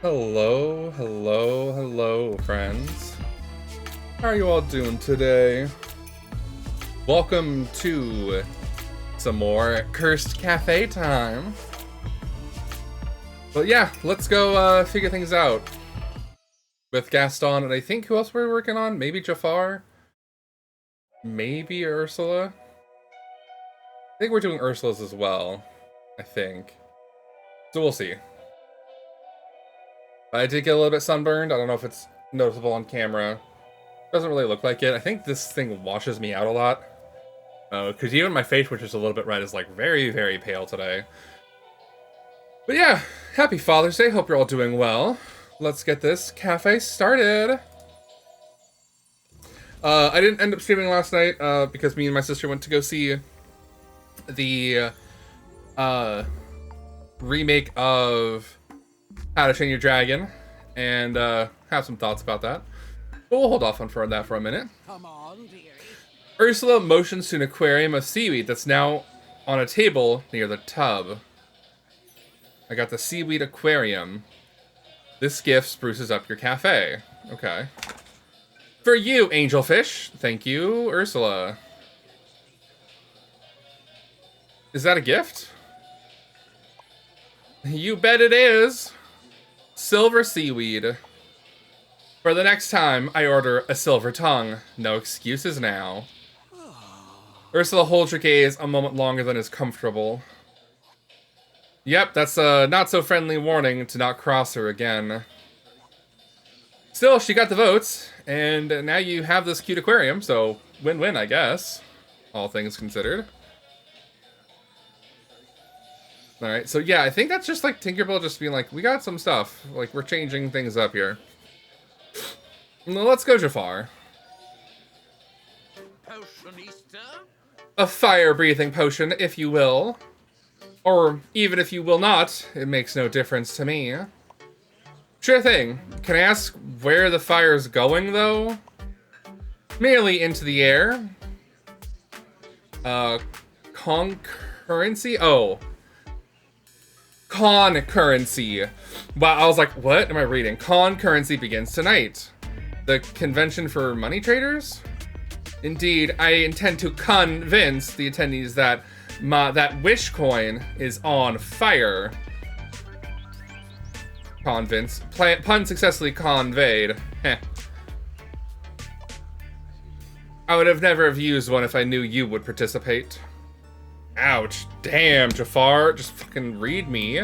Hello, hello, hello, friends. How are you all doing today? Welcome to some more Cursed Cafe time. But yeah, let's go figure things out. With Gaston, and I think who else were we working on? Maybe Jafar? Maybe Ursula? I think we're doing Ursula's as well. I think. So we'll see. I did get a little bit sunburned. I don't know if it's noticeable on camera. Doesn't really look like it. I think this thing washes me out a lot. Because even my face, which is a little bit red, is like very, very pale today. But yeah, happy Father's Day. Hope you're all doing well. Let's get this cafe started. I didn't end up streaming last night because me and my sister went to go see the remake of How to Train Your Dragon and have some thoughts about that. But we'll hold off on that for a minute. Come on, dearie. Ursula motions to an aquarium of seaweed that's now on a table near the tub. I got the seaweed aquarium. This gift spruces up your cafe. Okay. For you, angelfish. Thank you, Ursula. Is that a gift? You bet it is. Silver seaweed. For the next time, I order a silver tongue. No excuses now. Ursula holds her gaze a moment longer than is comfortable. Yep, that's a not-so-friendly warning to not cross her again. Still, she got the votes, and now you have this cute aquarium, so win-win, I guess. All things considered. Alright, so yeah, I think that's just like Tinkerbell just being like, we got some stuff. Like, we're changing things up here. Well, let's go Jafar. Potionista? A fire-breathing potion, if you will. Or even if you will not, it makes no difference to me. Sure thing. Can I ask where the fire's going, though? Merely into the air. Concurrency? Oh. Concurrency. Wow, I was like, what am I reading? Concurrency begins tonight. The convention for money traders? Indeed, I intend to convince the attendees that that wish coin is on fire. Convince. Pun successfully conveyed. Heh. I would have never have used one if I knew you would participate. Ouch. Damn, Jafar. Just fucking read me.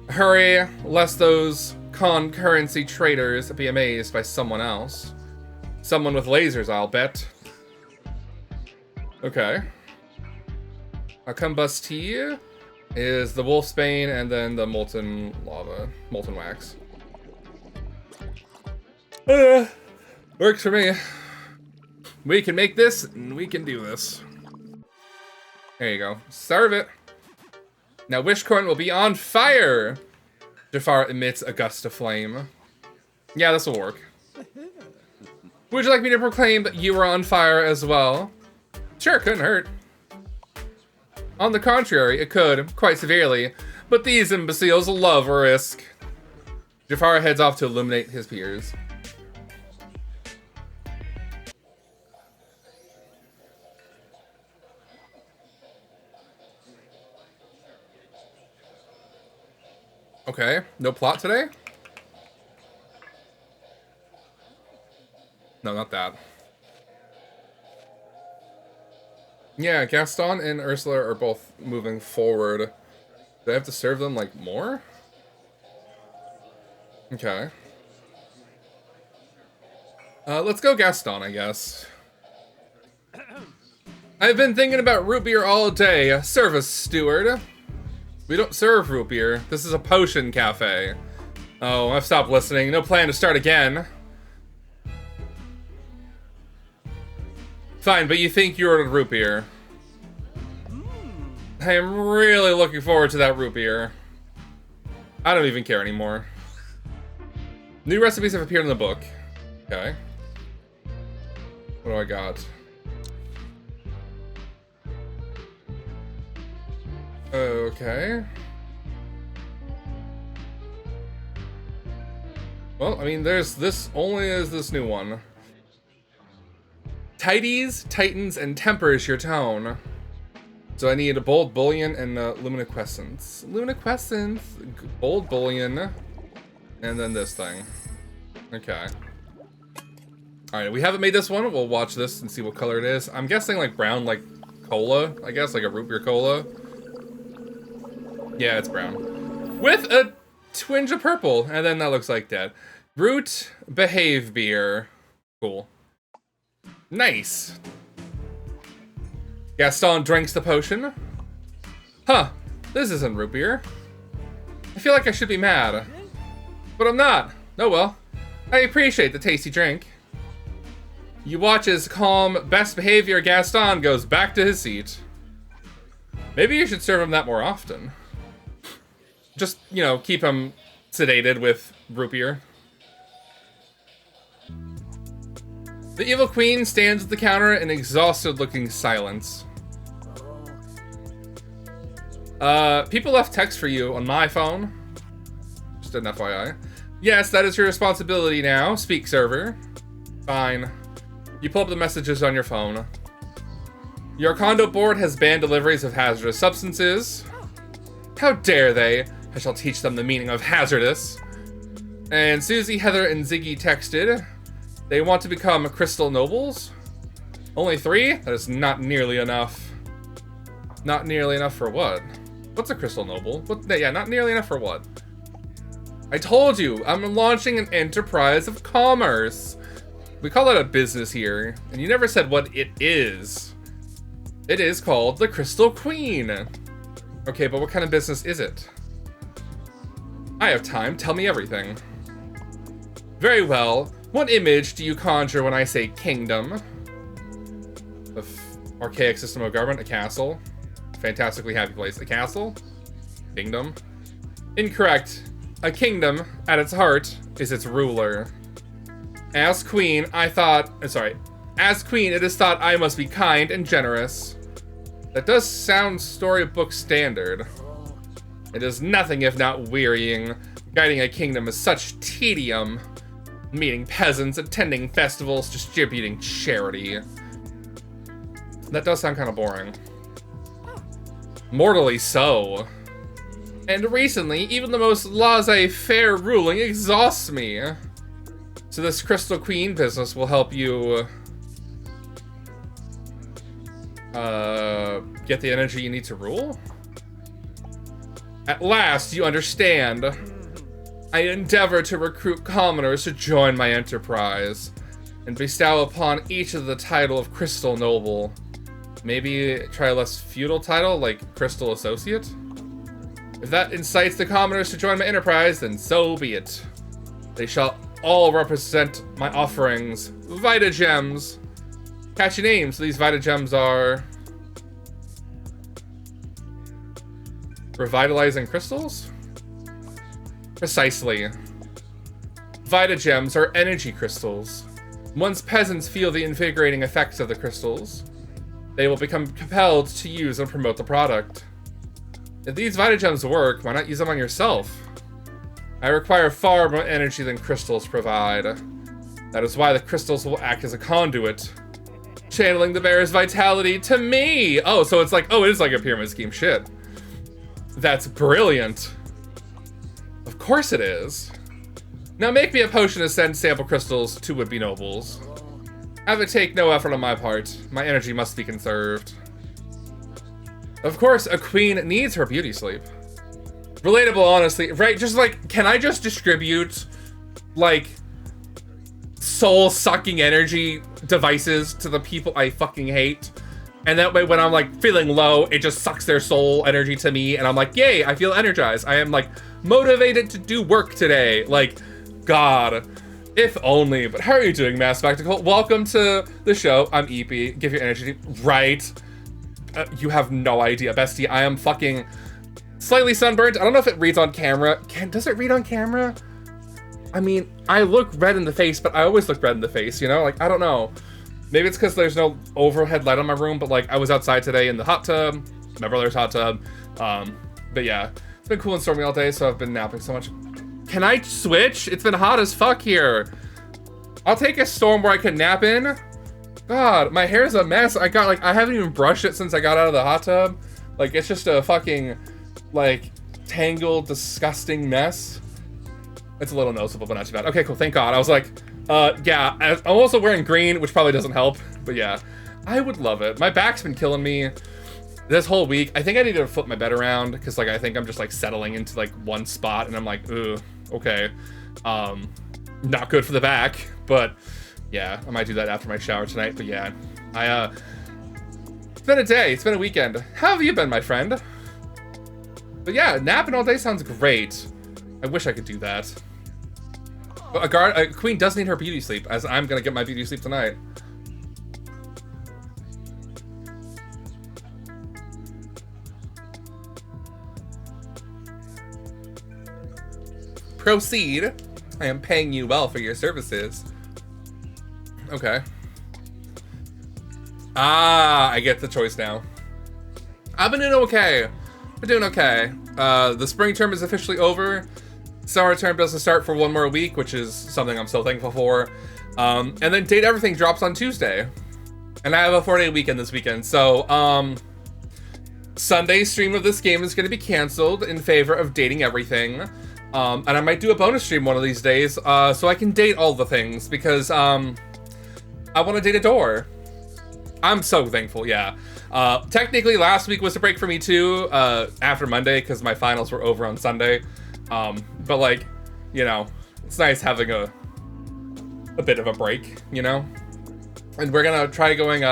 Hurry, lest those concurrency traders be amazed by someone else. Someone with lasers, I'll bet. Okay. A combustie is the wolfsbane and then the molten lava, molten wax. Works for me. We can make this, and we can do this. There you go. Serve it. Now Wishcorn will be on fire! Jafar emits a gust of flame. Yeah, this will work. Would you like me to proclaim that you are on fire as well? Sure, couldn't hurt. On the contrary, it could, quite severely, but these imbeciles love a risk. Jafar heads off to illuminate his peers. Okay, no plot today? No, not that. Yeah, Gaston and Ursula are both moving forward. Do I have to serve them, like, more? Okay. Let's go Gaston, I guess. I've been thinking about root beer all day. Service steward. We don't serve root beer. This is a potion cafe. Oh, I've stopped listening. No plan to start again. Fine, but you think you ordered root beer. I am really looking forward to that root beer. I don't even care anymore. New recipes have appeared in the book. Okay. What do I got? Okay. Well, I mean, there's this only is this new one. Tidies, tightens, and tempers your tone. So I need a bold bullion and luminescence. Luminescence, bold bullion, and then this thing. Okay. All right, we haven't made this one. We'll watch this and see what color it is. I'm guessing like brown, like cola. I guess like a root beer cola. Yeah, it's brown with a twinge of purple, and then that looks like that. Root behave beer. Cool. Nice. Gaston drinks the potion. Huh, this isn't root beer. I feel like I should be mad, but I'm not. Oh well. I appreciate the tasty drink. You watch as calm, best behavior Gaston goes back to his seat. Maybe you should serve him that more often. Just, you know, keep him sedated with root beer. The evil queen stands at the counter in exhausted-looking silence. People left text for you on my phone. Just an FYI. Yes, that is your responsibility now. Speak, server. Fine. You pull up the messages on your phone. Your condo board has banned deliveries of hazardous substances. How dare they? I shall teach them the meaning of hazardous. And Susie, Heather, and Ziggy texted. They want to become crystal nobles? Only 3? That is not nearly enough. Not nearly enough for what? What's a crystal noble? What? Yeah, not nearly enough for what? I told you, I'm launching an enterprise of commerce. We call it a business here, and you never said what it is. It is called the Crystal Queen. Okay, but what kind of business is it? I have time, tell me everything. Very well. What image do you conjure when I say kingdom? The archaic system of government, a castle. Fantastically happy place. A castle? Kingdom? Incorrect. A kingdom, at its heart, is its ruler. As queen, as queen, it is thought I must be kind and generous. That does sound storybook standard. It is nothing if not wearying. Guiding a kingdom is such tedium. Meeting peasants, attending festivals, distributing charity. That does sound kind of boring. Mortally so. And recently, even the most laissez-faire ruling exhausts me. So this Crystal Queen business will help you get the energy you need to rule? At last, you understand. I endeavor to recruit commoners to join my enterprise and bestow upon each of the title of Crystal Noble. Maybe try a less feudal title like Crystal Associate? If that incites the commoners to join my enterprise, then so be it. They shall all represent my offerings. Vita Gems. Catchy names. So these Vita Gems are... Revitalizing crystals? Precisely. Vita Gems are energy crystals. Once peasants feel the invigorating effects of the crystals, they will become compelled to use and promote the product. If these Vita Gems work, why not use them on yourself? I require far more energy than crystals provide. That is why the crystals will act as a conduit, channeling the bearer's vitality to me! Oh, so it's like, oh, it is like a pyramid scheme. Shit. That's brilliant. Of course it is. Now make me a potion to send sample crystals to would-be nobles. Have it take no effort on my part. My energy must be conserved. Of course, a queen needs her beauty sleep. Relatable, honestly. Right, just like, can I just distribute, like, soul-sucking energy devices to the people I fucking hate? And that way, when I'm, like, feeling low, it just sucks their soul energy to me, and I'm like, yay, I feel energized. I am, like, motivated to do work today. Like, God, if only. But how are you doing, Mass Spectacle? Welcome to the show. I'm Eepy. Give your energy. Right. You have no idea, bestie. I am fucking slightly sunburned. I don't know if it reads on camera. Does it read on camera? I mean, I look red in the face, but I always look red in the face, you know? Like, I don't know. Maybe it's because there's no overhead light on my room, but, like, I was outside today in the hot tub. My brother's hot tub. But yeah, it's been cool and stormy all day, so I've been napping so much. Can I switch? It's been hot as fuck here. I'll take a storm where I can nap in. God, my hair's a mess. I haven't even brushed it since I got out of the hot tub. Like, it's just a fucking, like, tangled, disgusting mess. It's a little noticeable, but not too bad. Okay, cool, thank God. I was like, yeah, I'm also wearing green, which probably doesn't help, but yeah. I would love it. My back's been killing me this whole week. I think I need to flip my bed around, because, like, I think I'm just, like, settling into, like, one spot, and I'm like, ugh, okay. Not good for the back, but yeah, I might do that after my shower tonight, but yeah. It's been a day, it's been a weekend. How have you been, my friend? But yeah, napping all day sounds great. I wish I could do that. But a queen does need her beauty sleep, as I'm gonna get my beauty sleep tonight. Proceed. I am paying you well for your services. Okay. Ah, I get the choice now. I've been doing okay. Been doing okay. The spring term is officially over. Summer term doesn't start for one more week, which is something I'm so thankful for. And then Date Everything drops on Tuesday. And I have a 4-day weekend this weekend. So, Sunday's stream of this game is going to be canceled in favor of Dating Everything. And I might do a bonus stream one of these days, so I can date all the things, because, I want to date a door. I'm so thankful, yeah. Technically, last week was a break for me, too, after Monday, because my finals were over on Sunday. But, like, you know, it's nice having a bit of a break, you know? And we're gonna try going,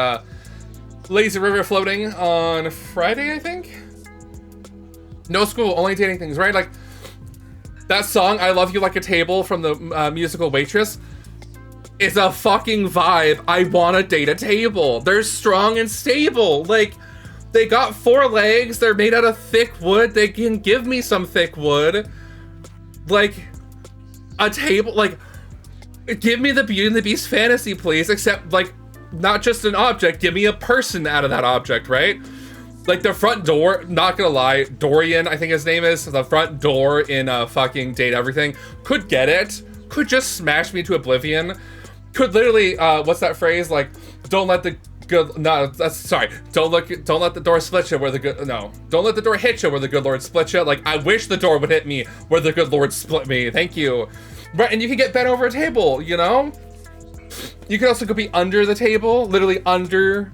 lazy river floating on Friday, I think? No school, only dating things, right? Like, that song, I Love You Like a Table, from the musical Waitress, is a fucking vibe. I wanna date a table. They're strong and stable. Like, they got 4 legs, they're made out of thick wood, they can give me some thick wood. Like, a table, like, give me the Beauty and the Beast fantasy, please, except, like, not just an object, give me a person out of that object, right? Like, the front door, not gonna lie, Dorian, I think his name is, the front door in fucking Date Everything, could get it, could just smash me to oblivion, could literally, what's that phrase, like, don't let the good, no, that's, sorry, don't let the door split you where the good, no, don't let the door hit you where the good Lord split you. Like, I wish the door would hit me where the good Lord split me, thank you. Right, and you can get bent over a table, you know? You could also go be under the table, literally under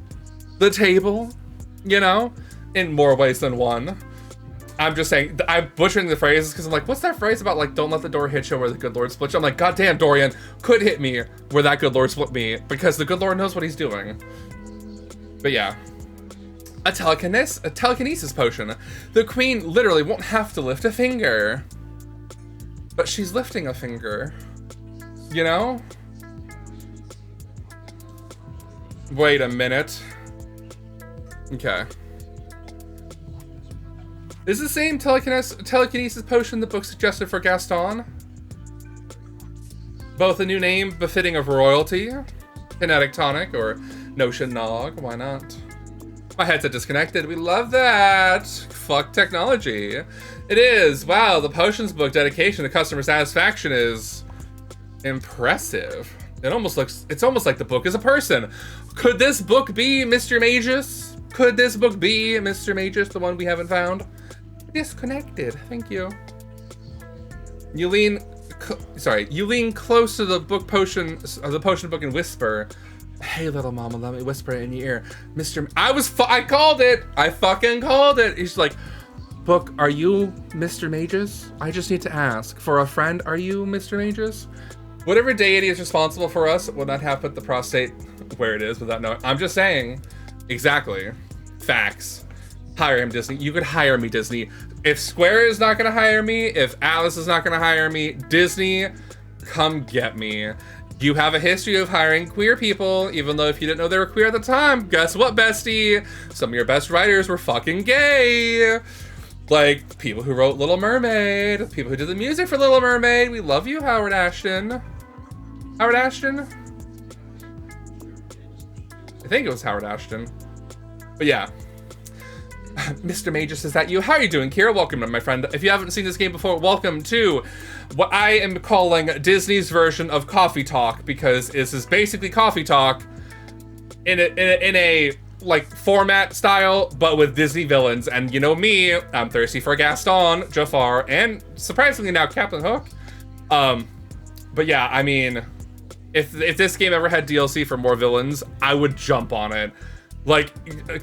the table, you know? In more ways than one. I'm just saying, I'm butchering the phrases because I'm like, what's that phrase about, like, don't let the door hit you where the good Lord split you? I'm like, goddamn, Dorian could hit me where that good Lord split me, because the good Lord knows what he's doing. But yeah. A telekinesis potion. The queen literally won't have to lift a finger. But she's lifting a finger. You know? Wait a minute. Okay. Is the same telekinesis potion the book suggested for Gaston? Both a new name befitting of royalty, kinetic tonic, or notion nog, why not? My headset disconnected, we love that! Fuck technology. It is, wow, the potions book dedication to customer satisfaction is impressive. It's almost like the book is a person. Could this book be Mr. Magus? Could this book be Mr. Magus, the one we haven't found? Disconnected, thank you. You lean close to the book potion, the potion book and whisper, "Hey, little mama, let me whisper it in your ear, Mr. I called it. I fucking called it." He's like, "Book, are you Mr. Magus? I just need to ask. For a friend, are you Mr. Magus?" Whatever deity is responsible for us will not have put the prostate where it is without knowing. I'm just saying, exactly, facts. Hire him, Disney. You could hire me, Disney. If Square is not gonna hire me, if Alice is not gonna hire me, Disney, come get me. You have a history of hiring queer people, even though if you didn't know they were queer at the time, guess what, bestie? Some of your best writers were fucking gay. Like, people who wrote Little Mermaid, people who did the music for Little Mermaid. We love you, Howard Ashton. Howard Ashton? I think it was Howard Ashton. But yeah. Mr. Magus, is that you? How are you doing, Kira? Welcome, my friend. If you haven't seen this game before, welcome to what I am calling Disney's version of Coffee Talk, because this is basically Coffee Talk in a like format style, but with Disney villains. And you know me, I'm thirsty for Gaston, Jafar, and surprisingly now Captain Hook. But yeah, I mean, if this game ever had DLC for more villains, I would jump on it. Like,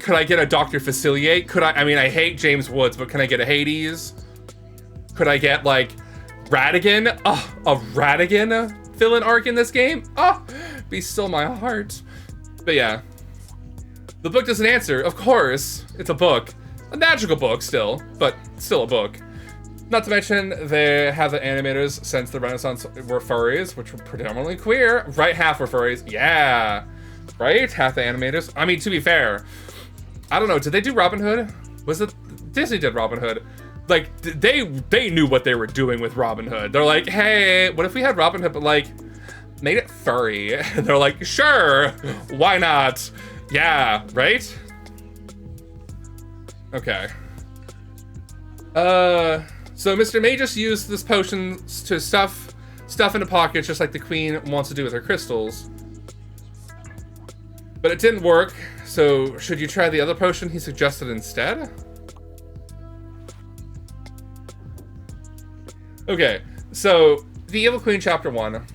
could I get a Dr. Facilier? Could I mean, I hate James Woods, but can I get a Hades? Could I get, like, Ratigan? Oh, a Ratigan villain arc in this game? Oh, be still my heart. But yeah. The book doesn't answer, of course. It's a book. A magical book still, but still a book. Not to mention, they have the animators since the Renaissance were furries, which were predominantly queer. Right, half were furries. Yeah. Right? Half the animators. I mean, to be fair, I don't know. Did they do Robin Hood? Was it Disney did Robin Hood? Like, they knew what they were doing with Robin Hood. They're like, hey, what if we had Robin Hood, but like, made it furry? They're like, sure, why not? Yeah, right? Okay. So Mr. Magus used this potion to stuff into pockets, just like the queen wants to do with her crystals. But it didn't work, so should you try the other potion he suggested instead? Okay, so the Evil Queen Chapter 1.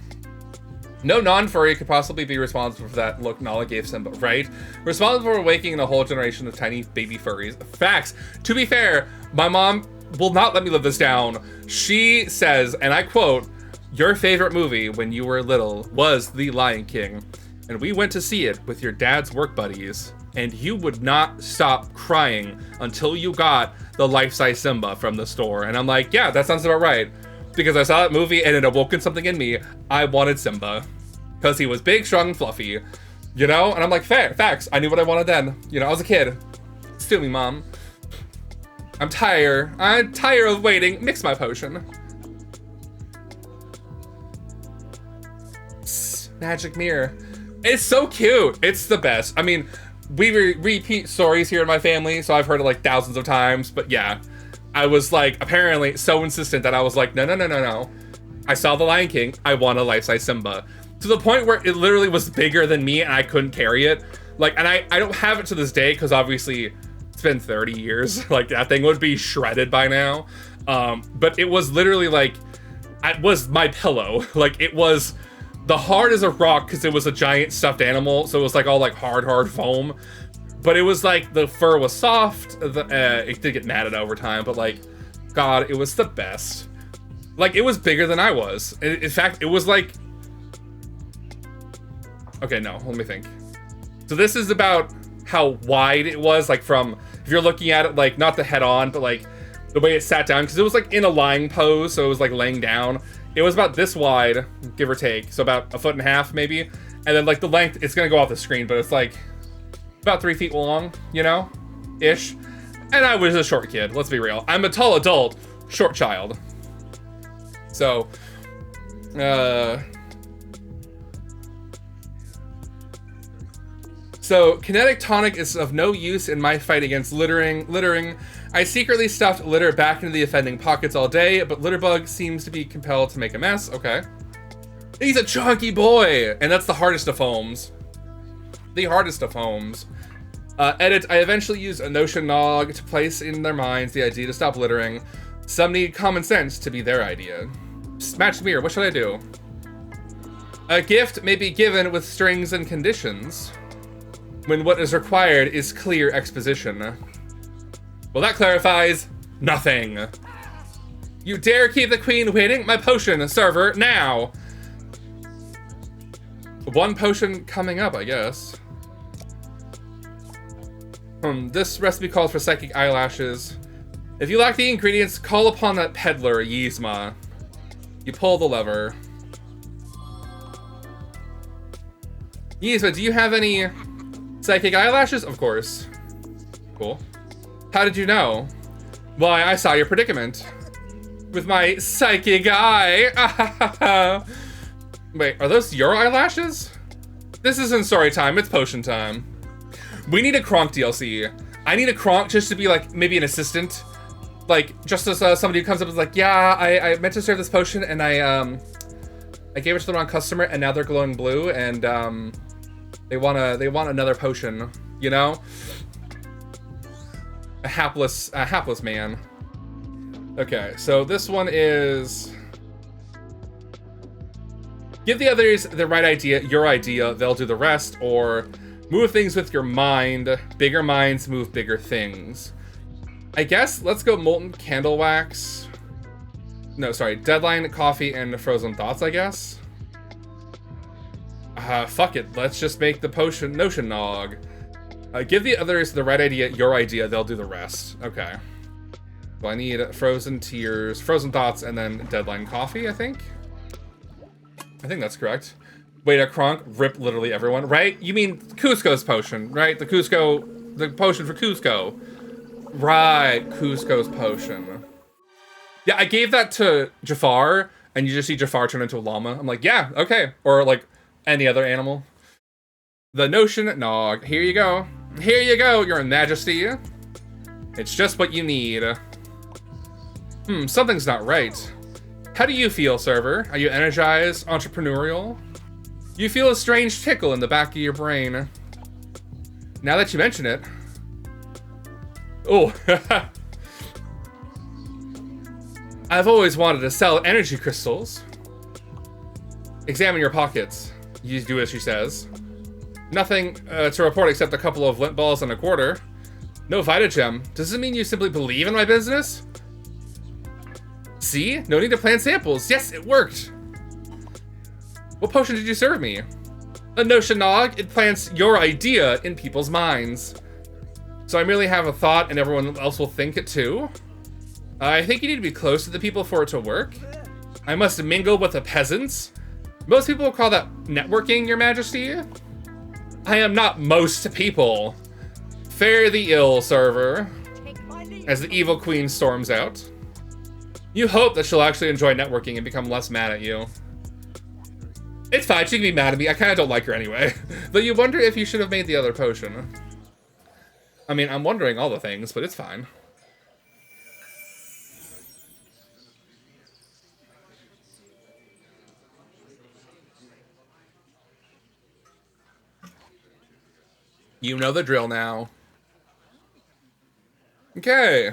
No non-furry could possibly be responsible for that look Nala gave Simba, right? Responsible for awakening a whole generation of tiny baby furries. Facts. To be fair, my mom will not let me live this down. She says, and I quote, "Your favorite movie when you were little was The Lion King. And we went to see it with your dad's work buddies, and you would not stop crying until you got the life-size Simba from the store." And I'm like, yeah, that sounds about right. Because I saw that movie and it awoken something in me. I wanted Simba. Because he was big, strong, and fluffy. You know? And I'm like, facts. I knew what I wanted then. You know, I was a kid. Sue me, Mom. I'm tired of waiting. Mix my potion. Psst, magic mirror. It's so cute. It's the best. I mean, we repeat stories here in my family, so I've heard it like thousands of times. But yeah, I was like apparently so insistent that I was like, no. I saw The Lion King. I want a life-size Simba. To the point where it literally was bigger than me and I couldn't carry it. Like, and I don't have it to this day because obviously it's been 30 years. Like, that thing would be shredded by now. But it was literally like, it was my pillow. Like, it was the hard as a rock because it was a giant stuffed animal. So it was like all like hard foam. But it was like, the fur was soft. It did get matted over time, but like, God, it was the best. Like, it was bigger than I was. In fact, it was like, okay, no, let me think. So this is about how wide it was, like from, if you're looking at it, like not the head on, but like the way it sat down, because it was like in a lying pose, so it was like laying down. It was about this wide, give or take, so about 1.5 feet maybe. And then like the length, it's gonna go off the screen, but it's like about 3 feet long, you know, ish. And I was a short kid, let's be real. I'm a tall adult, short child. So, So, kinetic tonic is of no use in my fight against littering. I secretly stuffed litter back into the offending pockets all day, but Litterbug seems to be compelled to make a mess. Okay. He's a chunky boy! And that's the hardest of homes. The hardest of homes. Edit, I eventually used a Notion Nog to place in their minds the idea to stop littering. Some need common sense to be their idea. Match mirror, what should I do? A gift may be given with strings and conditions, when what is required is clear exposition. Well, that clarifies nothing. You dare keep the queen waiting? My potion server now. One potion coming up, I guess. This recipe calls for psychic eyelashes. If you lack the ingredients, call upon that peddler, Yzma. You pull the lever. Yzma, do you have any psychic eyelashes? Of course. Cool. How did you know? Why, I saw your predicament. With my psychic eye. Wait, are those your eyelashes? This isn't story time, it's potion time. We need a Kronk DLC. I need a Kronk just to be like maybe an assistant. Like just as somebody who comes up and is like, yeah, I meant to serve this potion and I gave it to the wrong customer and now they're glowing blue and they want another potion, you know? A hapless man. Okay, so this one is give the others the right idea, your idea, they'll do the rest, or move things with your mind. Bigger minds move bigger things. I guess let's go molten candle wax. No, sorry, deadline, coffee, and frozen thoughts, I guess. Fuck it, let's just make the potion notion nog. Give the others the right idea, your idea, they'll do the rest. Okay. So I need frozen tears, frozen thoughts, and then deadline coffee, I think. I think that's correct. Wait, a Kronk, rip literally everyone, right? You mean Kuzco's potion, right? The potion for Kuzco. Right, Kuzco's potion. Yeah, I gave that to Jafar, and you just see Jafar turn into a llama. I'm like, yeah, okay. Or like any other animal. The notion nog. Here you go. Here you go, your majesty. It's just what you need. Something's not right. How do you feel, server? Are you energized, entrepreneurial? You feel a strange tickle in the back of your brain. Now that you mention it. Oh, I've always wanted to sell energy crystals. Examine your pockets. You do as she says. Nothing to report except a couple of lint balls and a quarter. No Vitagem. Does it mean you simply believe in my business? See? No need to plan samples. Yes, it worked. What potion did you serve me? A notion nog. It plants your idea in people's minds. So I merely have a thought and everyone else will think it too? I think you need to be close to the people for it to work. I must mingle with the peasants. Most people will call that networking, your majesty. I am not most people. Fare thee ill, server. As the evil queen storms out. You hope that she'll actually enjoy networking and become less mad at you. It's fine, she can be mad at me. I kind of don't like her anyway. Though you wonder if you should have made the other potion. I mean, I'm wondering all the things, but it's fine. You know the drill now. Okay.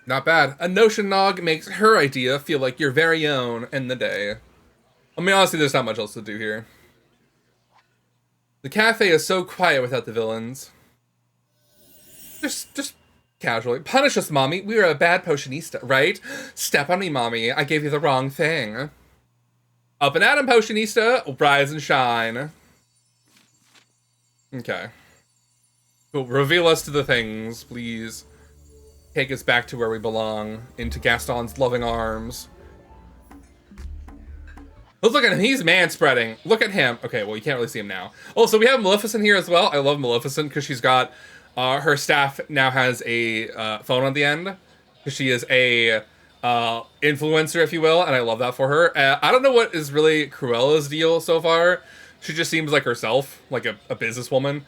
Not bad. A notion nog makes her idea feel like your very own in the day. I mean, honestly, there's not much else to do here. The cafe is so quiet without the villains. Just casually. Punish us, mommy. We are a bad potionista, right? Step on me, mommy. I gave you the wrong thing. Up and at 'em, potionista. Rise and shine. Okay. Cool. Reveal us to the things, please. Take us back to where we belong. Into Gaston's loving arms. Let's look at him. He's man-spreading. Look at him. Okay, well, you can't really see him now. Oh, so we have Maleficent here as well. I love Maleficent because she's got... her staff now has a phone on the end. Because she is a influencer, if you will. And I love that for her. I don't know what is really Cruella's deal so far. She just seems like herself. Like a businesswoman.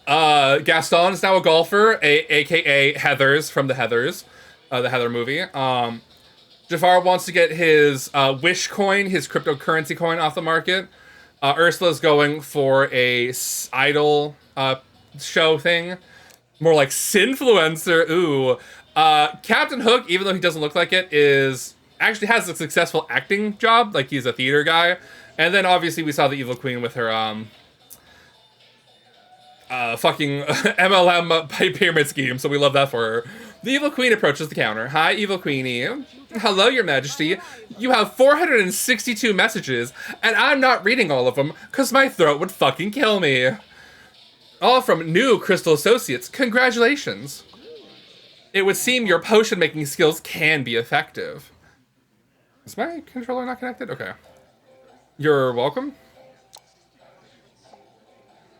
Gaston is now a golfer. A.k.a. Heathers from the Heathers. The Heather movie. Jafar wants to get his Wish coin, his cryptocurrency coin, off the market. Ursula's going for a idol show thing. More like Sinfluencer. Ooh. Captain Hook, even though he doesn't look like it, actually has a successful acting job. Like, he's a theater guy. And then, obviously, we saw the Evil Queen with her, fucking MLM pyramid scheme, so we love that for her. The Evil Queen approaches the counter. Hi, Evil Queenie. Hello, your majesty. You have 462 messages, and I'm not reading all of them, because my throat would fucking kill me. All from new Crystal Associates. Congratulations. It would seem your potion-making skills can be effective. Is my controller not connected? Okay. You're welcome.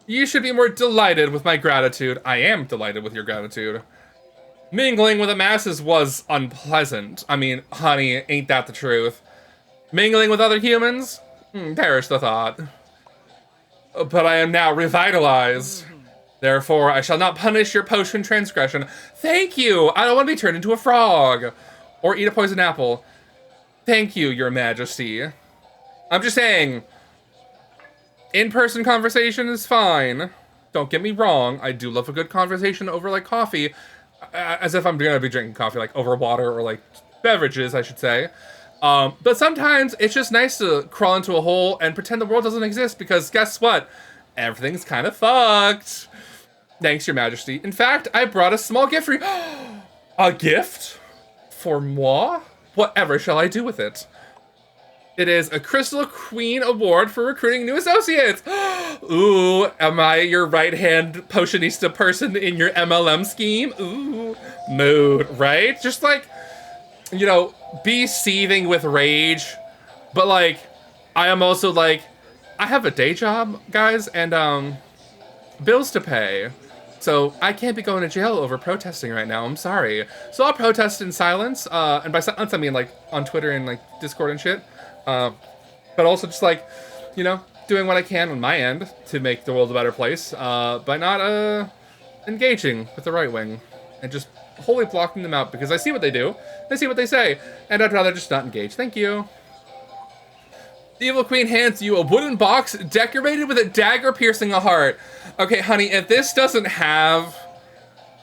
You should be more delighted with my gratitude. I am delighted with your gratitude. Mingling with the masses was unpleasant. I mean, honey, ain't that the truth? Mingling with other humans? Perish the thought. But I am now revitalized. Therefore, I shall not punish your potion transgression. Thank you! I don't want to be turned into a frog. Or eat a poison apple. Thank you, your majesty. I'm just saying, in-person conversation is fine. Don't get me wrong, I do love a good conversation over, like, coffee. As if I'm gonna be drinking coffee, like, over water or, like, beverages, I should say. But sometimes it's just nice to crawl into a hole and pretend the world doesn't exist, because guess what? Everything's kind of fucked. Thanks, your majesty. In fact, I brought a small gift for you. A gift? For moi? Whatever shall I do with it? It is a Crystal Queen Award for recruiting new associates. Ooh, am I your right-hand potionista person in your MLM scheme? Ooh, mood, right? Just like, you know, be seething with rage, but like, I am also like, I have a day job, guys, and bills to pay. So I can't be going to jail over protesting right now. I'm sorry. So I'll protest in silence. And by silence, I mean like on Twitter and like Discord and shit. But also just like, you know, doing what I can on my end to make the world a better place. By not engaging with the right wing and just wholly blocking them out, because I see what they do. I see what they say. And I'd rather just not engage. Thank you. The Evil Queen hands you a wooden box decorated with a dagger piercing a heart. Okay, honey, if this doesn't have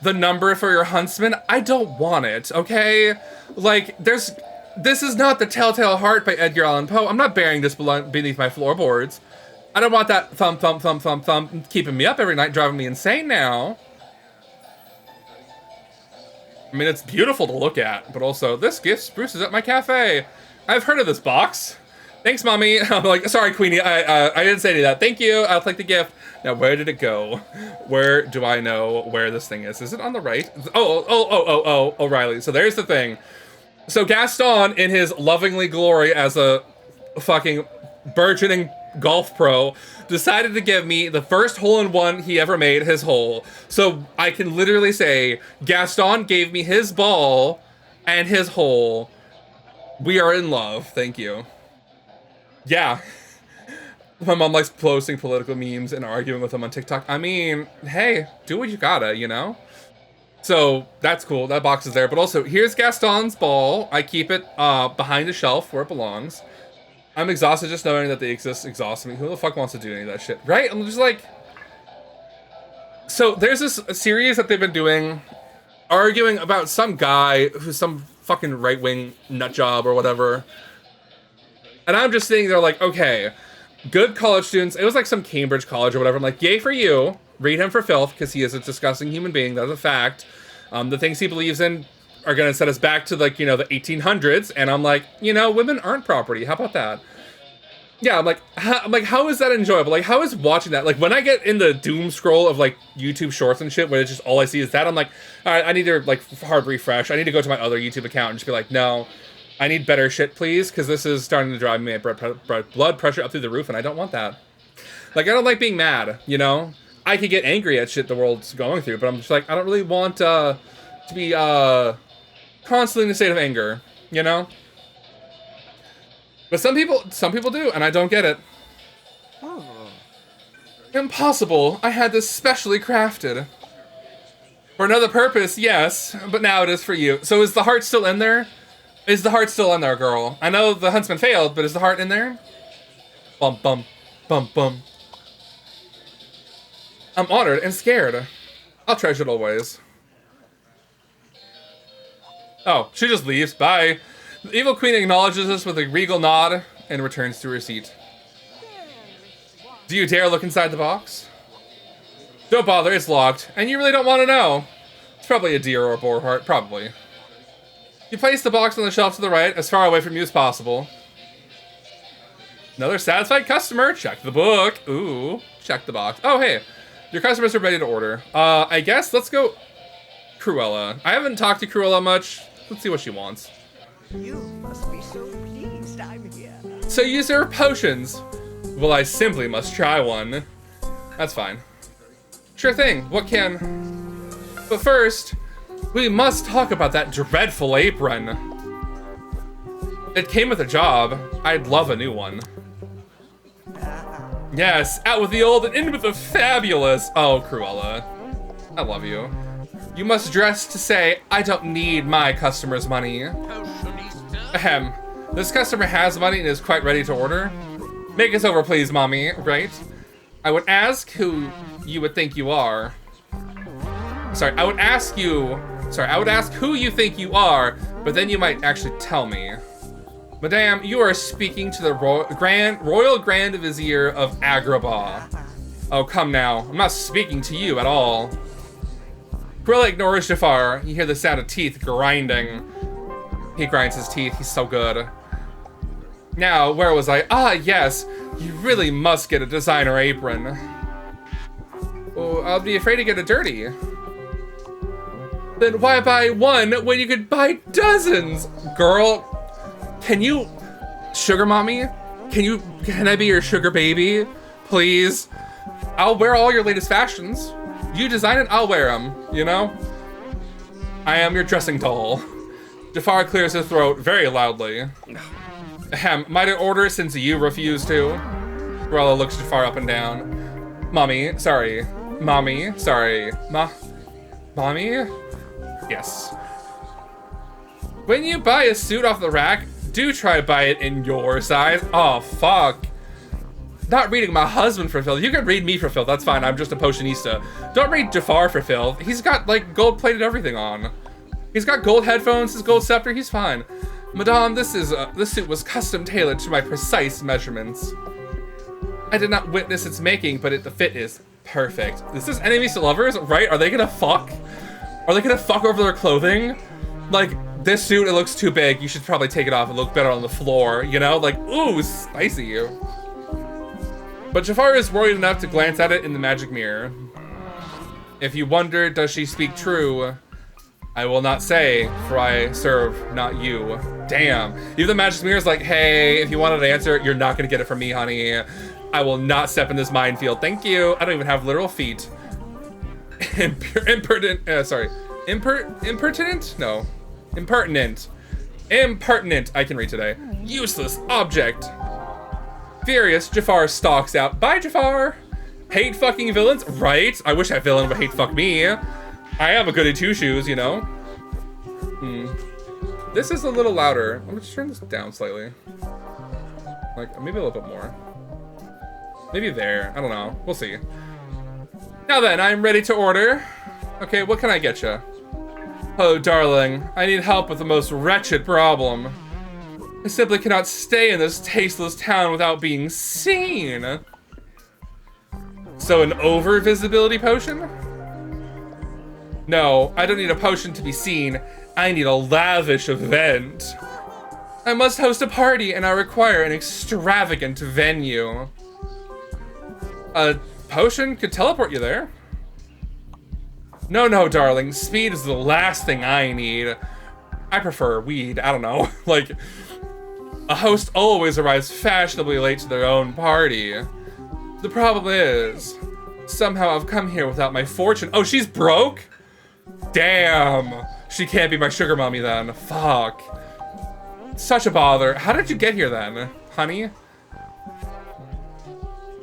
the number for your huntsman, I don't want it, okay? Like, this is not The Telltale Heart by Edgar Allan Poe. I'm not burying this beneath my floorboards. I don't want that thump, thump, thump, thump, thump keeping me up every night, driving me insane now. I mean, it's beautiful to look at, but also, this gift spruces up my cafe. I've heard of this box. Thanks, mommy. I'm like, sorry, Queenie, I didn't say any of that. Thank you, I'll take the gift. Now, where did it go? Where do I know where this thing is? Is it on the right? Oh, O'Reilly. So there's the thing. So Gaston, in his lovingly glory as a fucking burgeoning golf pro, decided to give me the first hole-in-one he ever made, his hole. So I can literally say, Gaston gave me his ball and his hole. We are in love. Thank you. Yeah. My mom likes posting political memes and arguing with them on TikTok. I mean, hey, do what you gotta, you know? So, that's cool. That box is there. But also, here's Gaston's ball. I keep it behind a shelf where it belongs. I'm exhausted just knowing that they exist. Exhausts me. Who the fuck wants to do any of that shit? Right? I'm just like... So, there's this series that they've been doing, arguing about some guy who's some fucking right-wing nutjob or whatever. And I'm just sitting there like, okay, good college students. It was like some Cambridge college or whatever. I'm like, yay for you. Read him for filth, because he is a disgusting human being. That's a fact. The things he believes in are going to set us back to, like, you know, the 1800s. And I'm like, you know, women aren't property. How about that? Yeah, I'm like, how is that enjoyable? Like, how is watching that? Like, when I get in the doom scroll of, like, YouTube shorts and shit, where it's just all I see is that, I'm like, all right, I need to, like, hard refresh. I need to go to my other YouTube account and just be like, no, I need better shit, please, because this is starting to drive me blood pressure up through the roof, and I don't want that. Like, I don't like being mad, you know? I could get angry at shit the world's going through, but I'm just like, I don't really want to be constantly in a state of anger, you know? But some people do, and I don't get it. Oh. Impossible. I had this specially crafted. For another purpose, yes, but now it is for you. So is the heart still in there? Is the heart still in there, girl? I know the huntsman failed, but is the heart in there? Bum, bum, bum, bum. I'm honored and scared. I'll treasure it always. Oh, she just leaves. Bye. The evil queen acknowledges us with a regal nod and returns to her seat. Do you dare look inside the box? Don't bother, it's locked. And you really don't want to know. It's probably a deer or a boar heart, probably. You place the box on the shelf to the right, as far away from you as possible. Another satisfied customer. Check the book. Ooh, check the box. Oh, hey. Your customers are ready to order. I guess let's go Cruella. I haven't talked to Cruella much. Let's see what she wants. You must be so pleased I'm here. So you serve potions. Well, I simply must try one. That's fine. Sure thing. What can... But first, we must talk about that dreadful apron. It came with a job. I'd love a new one. Yes, out with the old and in with the fabulous. Oh, Cruella, I love you. You must dress to say, I don't need my customer's money. Potionista. Ahem. This customer has money and is quite ready to order. Make us over, please, mommy, right? I would ask who you would think you are. I would ask who you think you are, but then you might actually tell me. Madame, you are speaking to the Royal Grand Vizier of Agrabah. Oh, come now. I'm not speaking to you at all. Cruella ignores Jafar. You hear the sound of teeth grinding. He grinds his teeth. He's so good. Now, where was I? Ah, yes. You really must get a designer apron. Oh, I'll be afraid to get it dirty. Then why buy one when you could buy dozens? Girl, can you... Sugar mommy? Can I be your sugar baby? Please? I'll wear all your latest fashions. You design it, I'll wear them, you know? I am your dressing doll. Jafar clears his throat very loudly. Ahem, might I order since you refuse to? Cruella looks Jafar up and down. Mommy, sorry. Mommy, sorry. Mommy? Yes. When you buy a suit off the rack, do try to buy it in your size. Oh, fuck. Not reading my husband for filth. You can read me for filth, that's fine. I'm just a potionista. Don't read Jafar for filth. He's got, like, gold-plated everything on. He's got gold headphones, his gold scepter, he's fine. Madame, this suit was custom-tailored to my precise measurements. I did not witness its making, but the fit is perfect. This is enemies to lovers, right? Are they gonna fuck? Are they gonna fuck over their clothing? Like, this suit, it looks too big. You should probably take it off and look better on the floor, you know? Like, ooh, spicy. But Jafar is worried enough to glance at it in the magic mirror. If you wonder, does she speak true? I will not say, for I serve not you. Damn. Even the magic mirror is like, hey, if you wanted an answer, you're not gonna get it from me, honey. I will not step in this minefield. Thank you. I don't even have literal feet. Impertinent. No. Impertinent. Impertinent. I can read today. Useless object. Furious, Jafar stalks out. Bye, Jafar. Hate fucking villains, right? I wish that villain would hate fuck me. I am a goody two shoes, you know. This is a little louder. I'm gonna just turn this down slightly. Like maybe a little bit more. Maybe there. I don't know. We'll see. Now then, I'm ready to order. Okay, what can I get you? Oh, darling, I need help with the most wretched problem. I simply cannot stay in this tasteless town without being seen. So an over-visibility potion? No, I don't need a potion to be seen. I need a lavish event. I must host a party and I require an extravagant venue. A potion could teleport you there. No, darling. Speed is the last thing I need. I prefer weed. I don't know. Like, a host always arrives fashionably late to their own party. The problem is, somehow I've come here without my fortune. Oh, she's broke? Damn. She can't be my sugar mommy then. Fuck. Such a bother. How did you get here then, honey?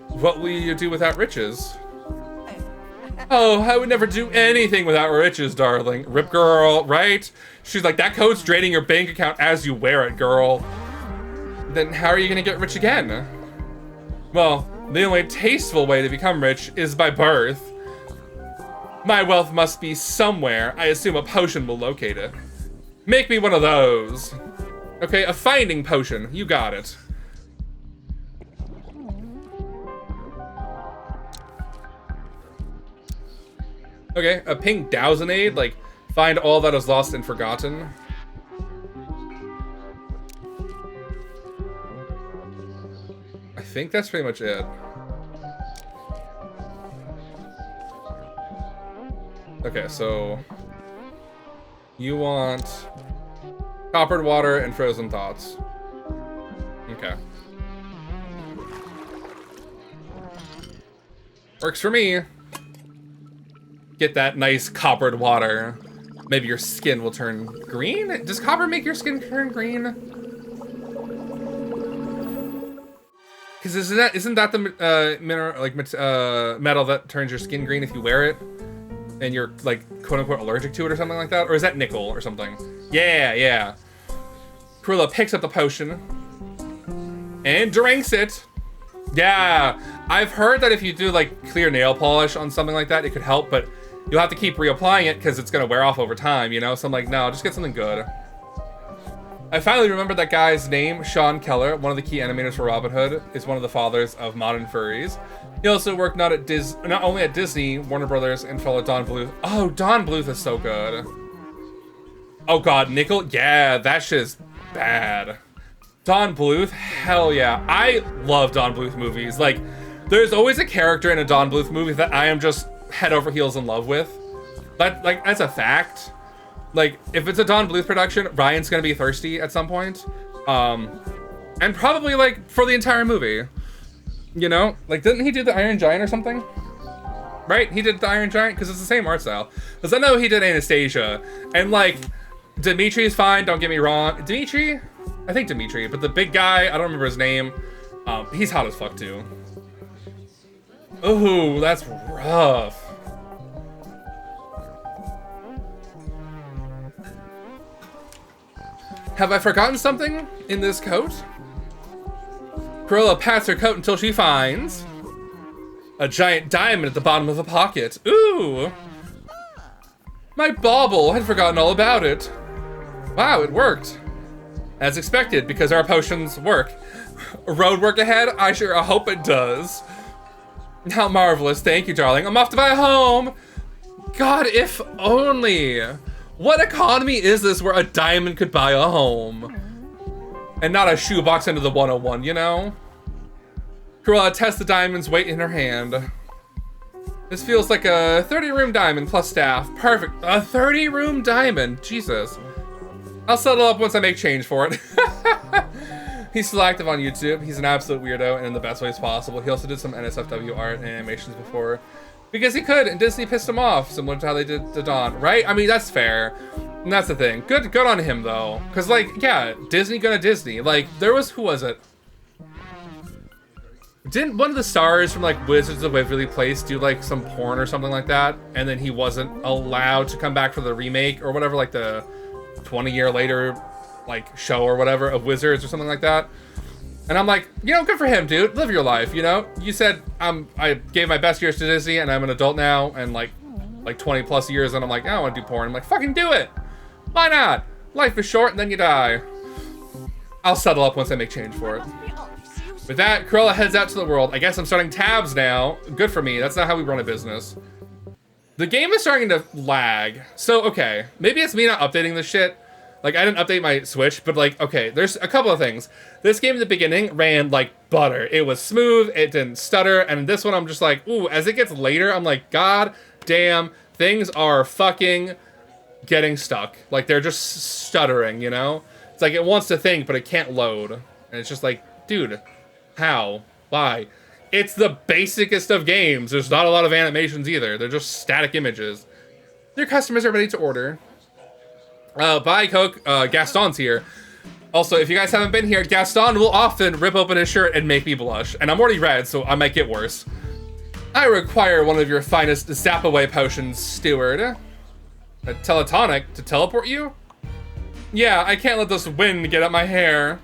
What will you do without riches? Oh, I would never do anything without riches, darling. Rip girl, right? She's like, that coat's draining your bank account as you wear it, girl. Then how are you gonna get rich again? Well, the only tasteful way to become rich is by birth. My wealth must be somewhere. I assume a potion will locate it. Make me one of those. Okay, a finding potion. You got it. Okay, a pink Dowsenade, like, find all that is lost and forgotten. I think that's pretty much it. Okay, so you want coppered water and frozen thoughts. Okay. Works for me. Get that nice coppered water. Maybe your skin will turn green? Does copper make your skin turn green? Because Because isn't that the metal that turns your skin green if you wear it, and you're like quote unquote allergic to it or something like that, or is that nickel or something? Yeah. Cruella picks up the potion and drinks it. Yeah, I've heard that if you do like clear nail polish on something like that, it could help, but you'll have to keep reapplying it because it's gonna wear off over time, you know? So I'm like, no, just get something good. I finally remembered that guy's name, Sean Keller, one of the key animators for Robin Hood, is one of the fathers of modern furries. He also worked not only at Disney, Warner Brothers, and fellow Don Bluth. Oh, Don Bluth is so good. Oh god, Nickel? Yeah, that shit's bad. Don Bluth? Hell yeah. I love Don Bluth movies. Like, there's always a character in a Don Bluth movie that I am just head over heels in love with. But, like, that's a fact. Like, if it's a Don Bluth production, Ryan's gonna be thirsty at some point. And probably, like, for the entire movie. You know? Like, didn't he do the Iron Giant or something? Right? He did the Iron Giant? Because it's the same art style. Because I know he did Anastasia. And, like, Dimitri's fine, don't get me wrong. Dimitri? I think Dimitri. But the big guy, I don't remember his name. He's hot as fuck, too. Ooh, that's rough. Have I forgotten something in this coat? Cruella pats her coat until she finds a giant diamond at the bottom of the pocket. Ooh! My bauble had forgotten all about it. Wow, it worked. As expected, because our potions work. Road work ahead? I sure hope it does. How marvelous. Thank you, darling. I'm off to buy a home. God, if only. What economy is this where a diamond could buy a home? And not a shoebox into the 101, you know? Cruella tests the diamond's weight in her hand. This feels like a 30-room diamond plus staff. Perfect. A 30-room diamond. Jesus. I'll settle up once I make change for it. He's still active on YouTube. He's an absolute weirdo and in the best ways possible. He also did some NSFW art and animations before. Because he could, and Disney pissed him off, similar to how they did to Don, right? I mean, that's fair. And that's the thing. Good on him, though. Because, like, yeah, Disney gonna Disney. Like, there was, who was it? Didn't one of the stars from, like, Wizards of Waverly Place do, like, some porn or something like that? And then he wasn't allowed to come back for the remake or whatever, like, the 20-year later, like, show or whatever of Wizards or something like that? And I'm like, you know, good for him, dude. Live your life, you know? You said, I gave my best years to Disney, and I'm an adult now, and, like 20 plus years, and I'm like, I don't want to do porn. I'm like, fucking do it! Why not? Life is short, and then you die. I'll settle up once I make change for it. With that, Cruella heads out to the world. I guess I'm starting tabs now. Good for me. That's not how we run a business. The game is starting to lag. So, okay. Maybe it's me not updating this shit. Like, I didn't update my Switch, but, like, okay, there's a couple of things. This game in the beginning ran like butter. It was smooth, it didn't stutter, and this one I'm just like, ooh, as it gets later, I'm like, god damn, things are fucking getting stuck. Like, they're just stuttering, you know? It's like it wants to think, but it can't load. And it's just like, dude, how? Why? It's the basicest of games. There's not a lot of animations either. They're just static images. Your customers are ready to order. Bye, Coke. Gaston's here. Also, if you guys haven't been here, Gaston will often rip open his shirt and make me blush. And I'm already red, so I might get worse. I require one of your finest Zap-Away potions, steward. A teletonic to teleport you? Yeah, I can't let this wind get up my hair.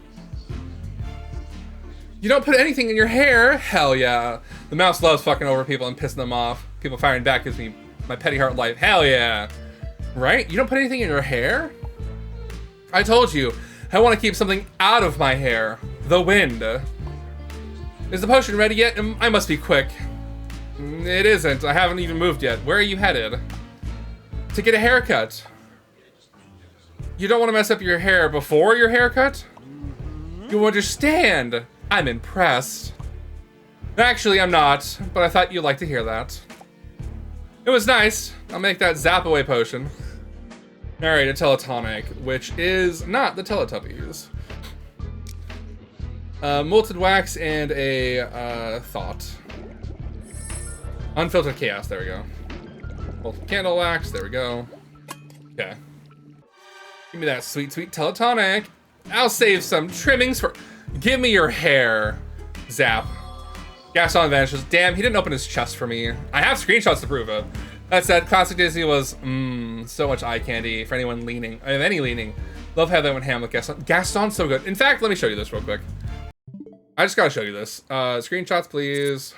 You don't put anything in your hair? Hell yeah. The mouse loves fucking over people and pissing them off. People firing back gives me my petty heart life. Hell yeah. Right? You don't put anything in your hair? I told you. I want to keep something out of my hair. The wind. Is the potion ready yet? I must be quick. It isn't. I haven't even moved yet. Where are you headed? To get a haircut. You don't want to mess up your hair before your haircut? You understand. I'm impressed. Actually, I'm not, but I thought you'd like to hear that. It was nice. I'll make that Zap-Away potion. Alright, a Teletonic, which is not the Teletubbies. Molten wax and a thought. Unfiltered chaos, there we go. Molten candle wax, there we go. Okay. Give me that sweet, sweet Teletonic. I'll save some trimmings for... Give me your hair, Zap. Gaston vanishes. Damn, he didn't open his chest for me. I have screenshots to prove it. That said, Classic Disney was so much eye candy for anyone leaning. I have any leaning. Love how they went ham with Gaston. Gaston's so good. In fact, let me show you this real quick. I just gotta show you this. Screenshots, please.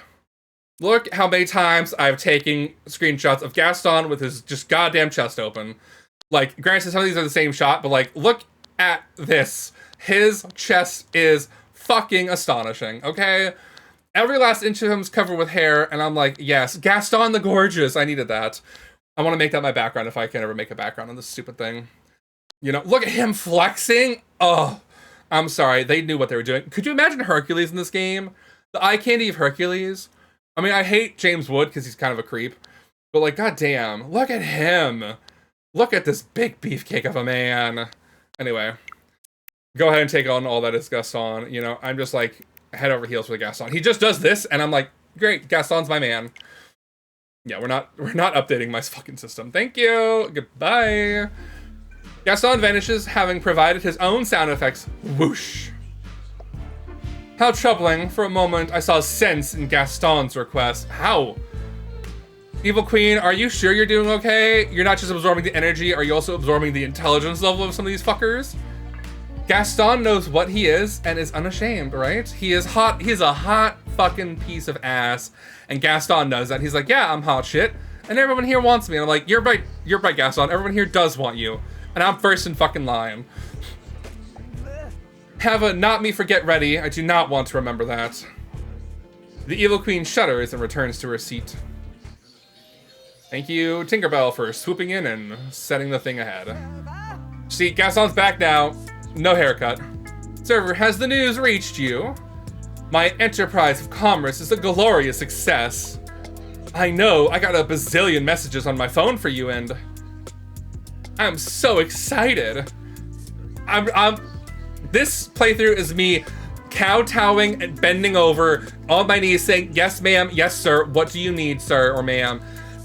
Look how many times I've taken screenshots of Gaston with his just goddamn chest open. Like, granted, some of these are the same shot, but like, look at this. His chest is fucking astonishing, okay? Every last inch of him is covered with hair, and I'm like, yes, Gaston the Gorgeous. I needed that. I want to make that my background if I can ever make a background on this stupid thing. You know, look at him flexing. Oh, I'm sorry. They knew what they were doing. Could you imagine Hercules in this game? The eye candy of Hercules. I mean, I hate James Wood because he's kind of a creep. But like, goddamn, look at him. Look at this big beefcake of a man. Anyway, go ahead and take on all that is Gaston. You know, I'm just like head over heels for the Gaston. He just does this, and I'm like, great, Gaston's my man. Yeah, we're not updating my fucking system. Thank you. Goodbye. Gaston vanishes, having provided his own sound effects. Whoosh. How troubling. For a moment, I saw sense in Gaston's request. How? Evil Queen, are you sure you're doing okay? You're not just absorbing the energy, are you also absorbing the intelligence level of some of these fuckers? Gaston knows what he is and is unashamed, right? He is hot. He's a hot fucking piece of ass. And Gaston knows that. He's like, yeah, I'm hot shit. And everyone here wants me. And I'm like, you're right, Gaston. Everyone here does want you. And I'm first in fucking line. Have a not me forget ready. I do not want to remember that. The Evil Queen shudders and returns to her seat. Thank you, Tinkerbell, for swooping in and setting the thing ahead. See, Gaston's back now. No haircut. Server, has the news reached you? My enterprise of commerce is a glorious success. I know, I got a bazillion messages on my phone for you, and I'm so excited. This playthrough is me kowtowing and bending over on my knees saying, yes, ma'am, yes, sir, what do you need, sir or ma'am?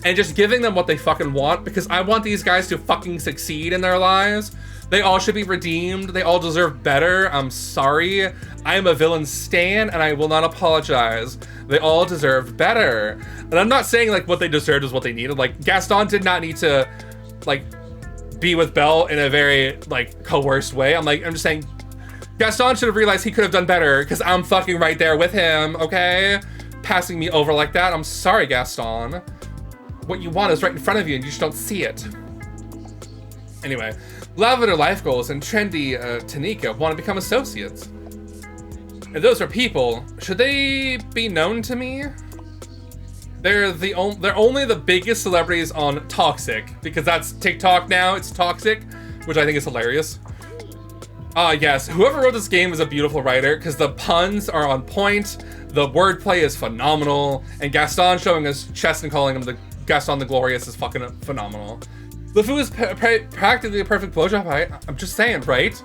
And just giving them what they fucking want, because I want these guys to fucking succeed in their lives. They all should be redeemed. They all deserve better. I'm sorry. I am a villain stan, and I will not apologize. They all deserved better. And I'm not saying, like, what they deserved is what they needed. Like, Gaston did not need to, like, be with Belle in a very, like, coerced way. I'm just saying, Gaston should have realized he could have done better, because I'm fucking right there with him, okay? Passing me over like that. I'm sorry, Gaston. What you want is right in front of you, and you just don't see it. Anyway, Lavender Life Goals and Trendy Tanika want to become associates. If those are people, should they be known to me? They're only the biggest celebrities on Toxic, because that's TikTok now. It's Toxic, which I think is hilarious. Yes, whoever wrote this game is a beautiful writer, because the puns are on point, the wordplay is phenomenal, and Gaston showing his chest and calling him the Gaston the Glorious is fucking phenomenal. LeFou is practically a perfect blowjob height. I'm just saying, right?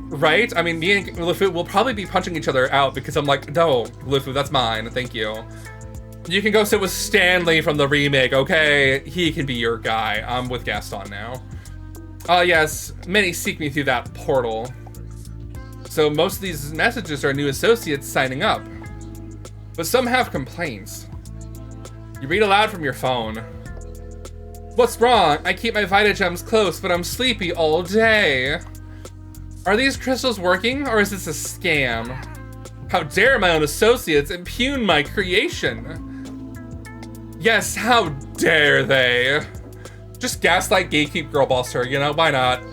Right? I mean, me and LeFou will probably be punching each other out because I'm like, no, LeFou, that's mine. Thank you. You can go sit with Stanley from the remake, okay? He can be your guy. I'm with Gaston now. Yes, many seek me through that portal. So most of these messages are new associates signing up. But some have complaints. You read aloud from your phone. What's wrong? I keep my Vitagems close, but I'm sleepy all day. Are these crystals working, or is this a scam? How dare my own associates impugn my creation? Yes, how dare they? Just gaslight, gatekeep, girlboss her, you know, why not?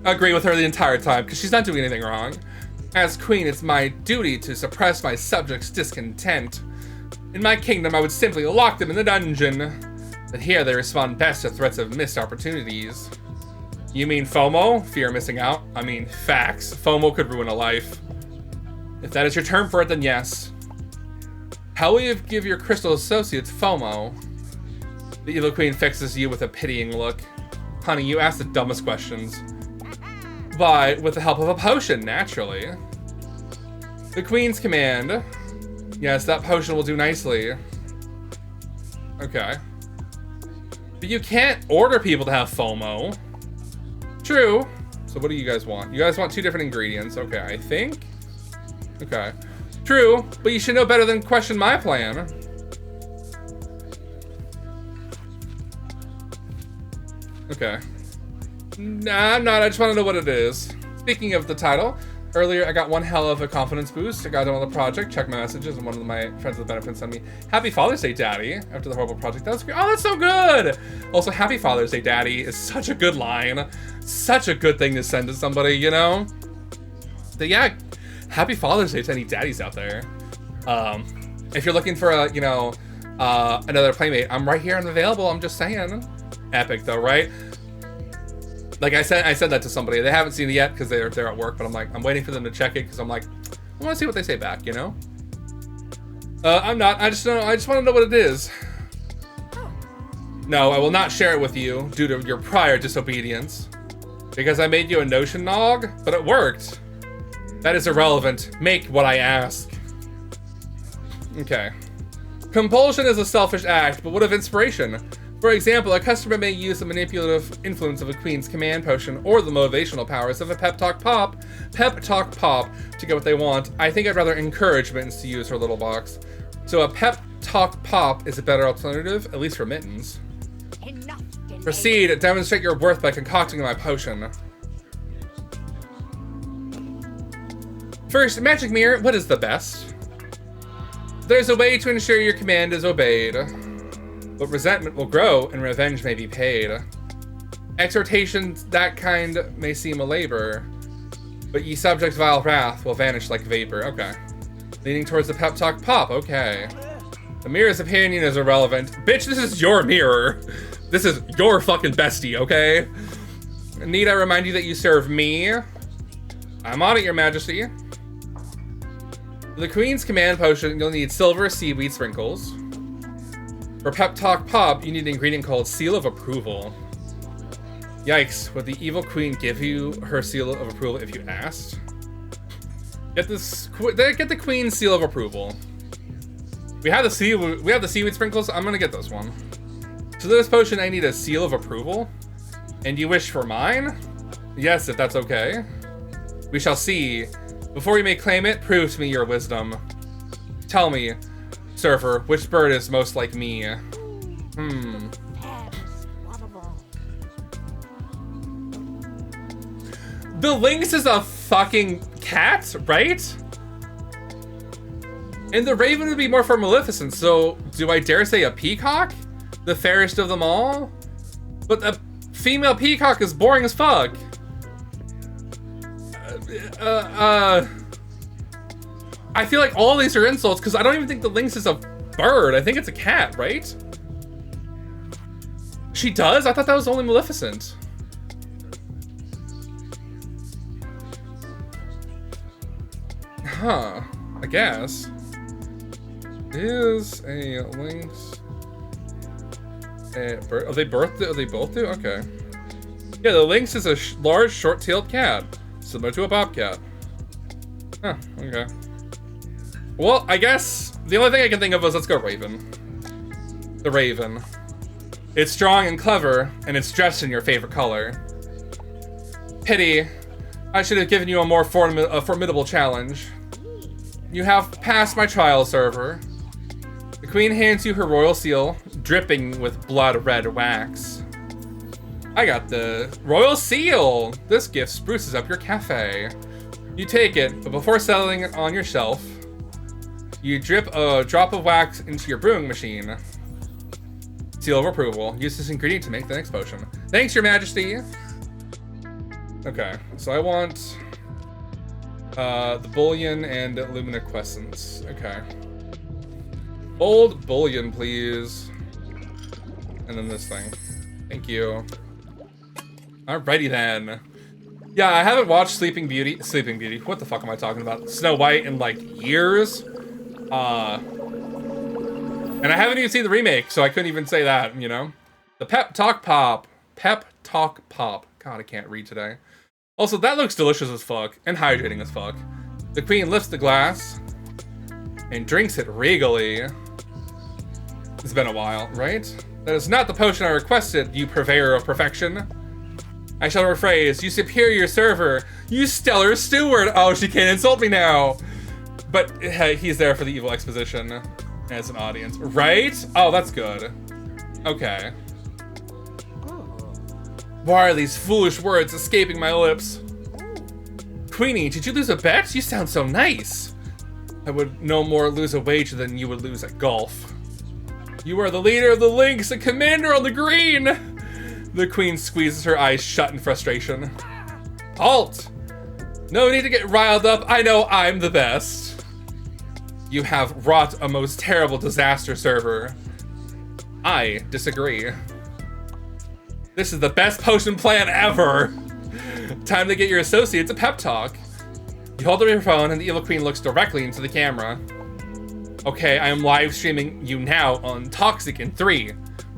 Agree with her the entire time, because she's not doing anything wrong. As queen, it's my duty to suppress my subjects' discontent. In my kingdom, I would simply lock them in the dungeon. But here they respond best to threats of missed opportunities. You mean FOMO? Fear of missing out? I mean, facts. FOMO could ruin a life. If that is your term for it, then yes. How will you give your crystal associates FOMO? The Evil Queen fixes you with a pitying look. Honey, you asked the dumbest questions. Why, with the help of a potion, naturally. The Queen's command. Yes, that potion will do nicely. Okay. But you can't order people to have FOMO. True. So what do you guys want? You guys want 2 different ingredients. Okay, I think. Okay. True, but you should know better than question my plan. Okay. Nah, I'm not. I just want to know what it is. Speaking of the title, earlier I got one hell of a confidence boost. I got done with the project, checked my messages, and one of my friends with benefits sent me, Happy Father's Day, Daddy, after the horrible project. That was great. Oh, that's so good! Also, Happy Father's Day, Daddy is such a good line. Such a good thing to send to somebody, you know? But yeah, Happy Father's Day to any daddies out there. If you're looking for a, you know, another playmate, I'm right here and available. I'm just saying. Epic though, right? Like I said that to somebody. They haven't seen it yet because they're at work, but I'm waiting for them to check it because I'm like, I want to see what they say back, you know? I'm not. I just want to know what it is. No, I will not share it with you due to your prior disobedience. Because I made you a Notion nog, but it worked. That is irrelevant. Make what I ask. Okay. Compulsion is a selfish act, but what of inspiration? For example, a customer may use the manipulative influence of a queen's command potion or the motivational powers of a pep talk pop to get what they want. I think I'd rather encourage Mittens to use her little box. So a pep talk pop is a better alternative, at least for Mittens. Enough delay. Proceed, demonstrate your worth by concocting my potion. First, Magic Mirror, what is the best? There's a way to ensure your command is obeyed. But resentment will grow and revenge may be paid. Exhortations that kind may seem a labor, but ye subject's vile wrath will vanish like vapor. Okay. Leaning towards the pep talk pop. Okay. The mirror's opinion is irrelevant. Bitch, this is your mirror. This is your fucking bestie, okay? Need I remind you that you serve me? I'm on it, your majesty. For the queen's command potion, you'll need silver seaweed sprinkles. For Pep Talk Pop, you need an ingredient called Seal of Approval. Yikes, would the evil queen give you her seal of approval if you asked? Get the queen's seal of approval. We have the seaweed sprinkles. I'm gonna get this one. To this potion, I need a seal of approval. And you wish for mine? Yes, if that's okay. We shall see. Before you may claim it, prove to me your wisdom. Tell me, Surfer, which bird is most like me? The lynx is a fucking cat, right? And the raven would be more for Maleficent, so do I dare say a peacock? The fairest of them all? But a female peacock is boring as fuck. I feel like all these are insults because I don't even think the lynx is a bird. I think it's a cat, right? She does? I thought that was only Maleficent. Huh. I guess. Is a lynx a bird? Oh, they both do? Okay. Yeah, the lynx is a large, short-tailed cat, similar to a bobcat. Huh, okay. Well, I guess the only thing I can think of was let's go Raven. The Raven. It's strong and clever, and it's dressed in your favorite color. Pity. I should have given you a more formidable challenge. You have passed my trial, Server. The queen hands you her royal seal, dripping with blood-red wax. I got the royal seal! This gift spruces up your cafe. You take it, but before settling it on your shelf, you drip a drop of wax into your brewing machine. Seal of approval. Use this ingredient to make the next potion. Thanks, your majesty! Okay, so I want the bullion and luminescence. Okay. Old bullion, please. And then this thing. Thank you. Alrighty then. Yeah, I haven't watched Sleeping Beauty. What the fuck am I talking about? Snow White in like years. And I haven't even seen the remake, so I couldn't even say that, you know? The Pep Talk Pop. Pep Talk Pop. God, I can't read today. Also, that looks delicious as fuck, and hydrating as fuck. The queen lifts the glass and drinks it regally. It's been a while, right? That is not the potion I requested, you purveyor of perfection. I shall rephrase, you superior server, you stellar steward. Oh, she can't insult me now. But hey, he's there for the evil exposition as an audience, right? Oh, that's good. Okay. Why are these foolish words escaping my lips? Queenie, did you lose a bet? You sound so nice. I would no more lose a wager than you would lose at golf. You are the leader of the Lynx and commander on the green! The queen squeezes her eyes shut in frustration. Halt! No need to get riled up, I know I'm the best. You have wrought a most terrible disaster, server. I disagree. This is the best potion plan ever! Time to get your associates a pep talk. You hold up your phone and the evil queen looks directly into the camera. Okay, I am live streaming you now on Toxic in 3,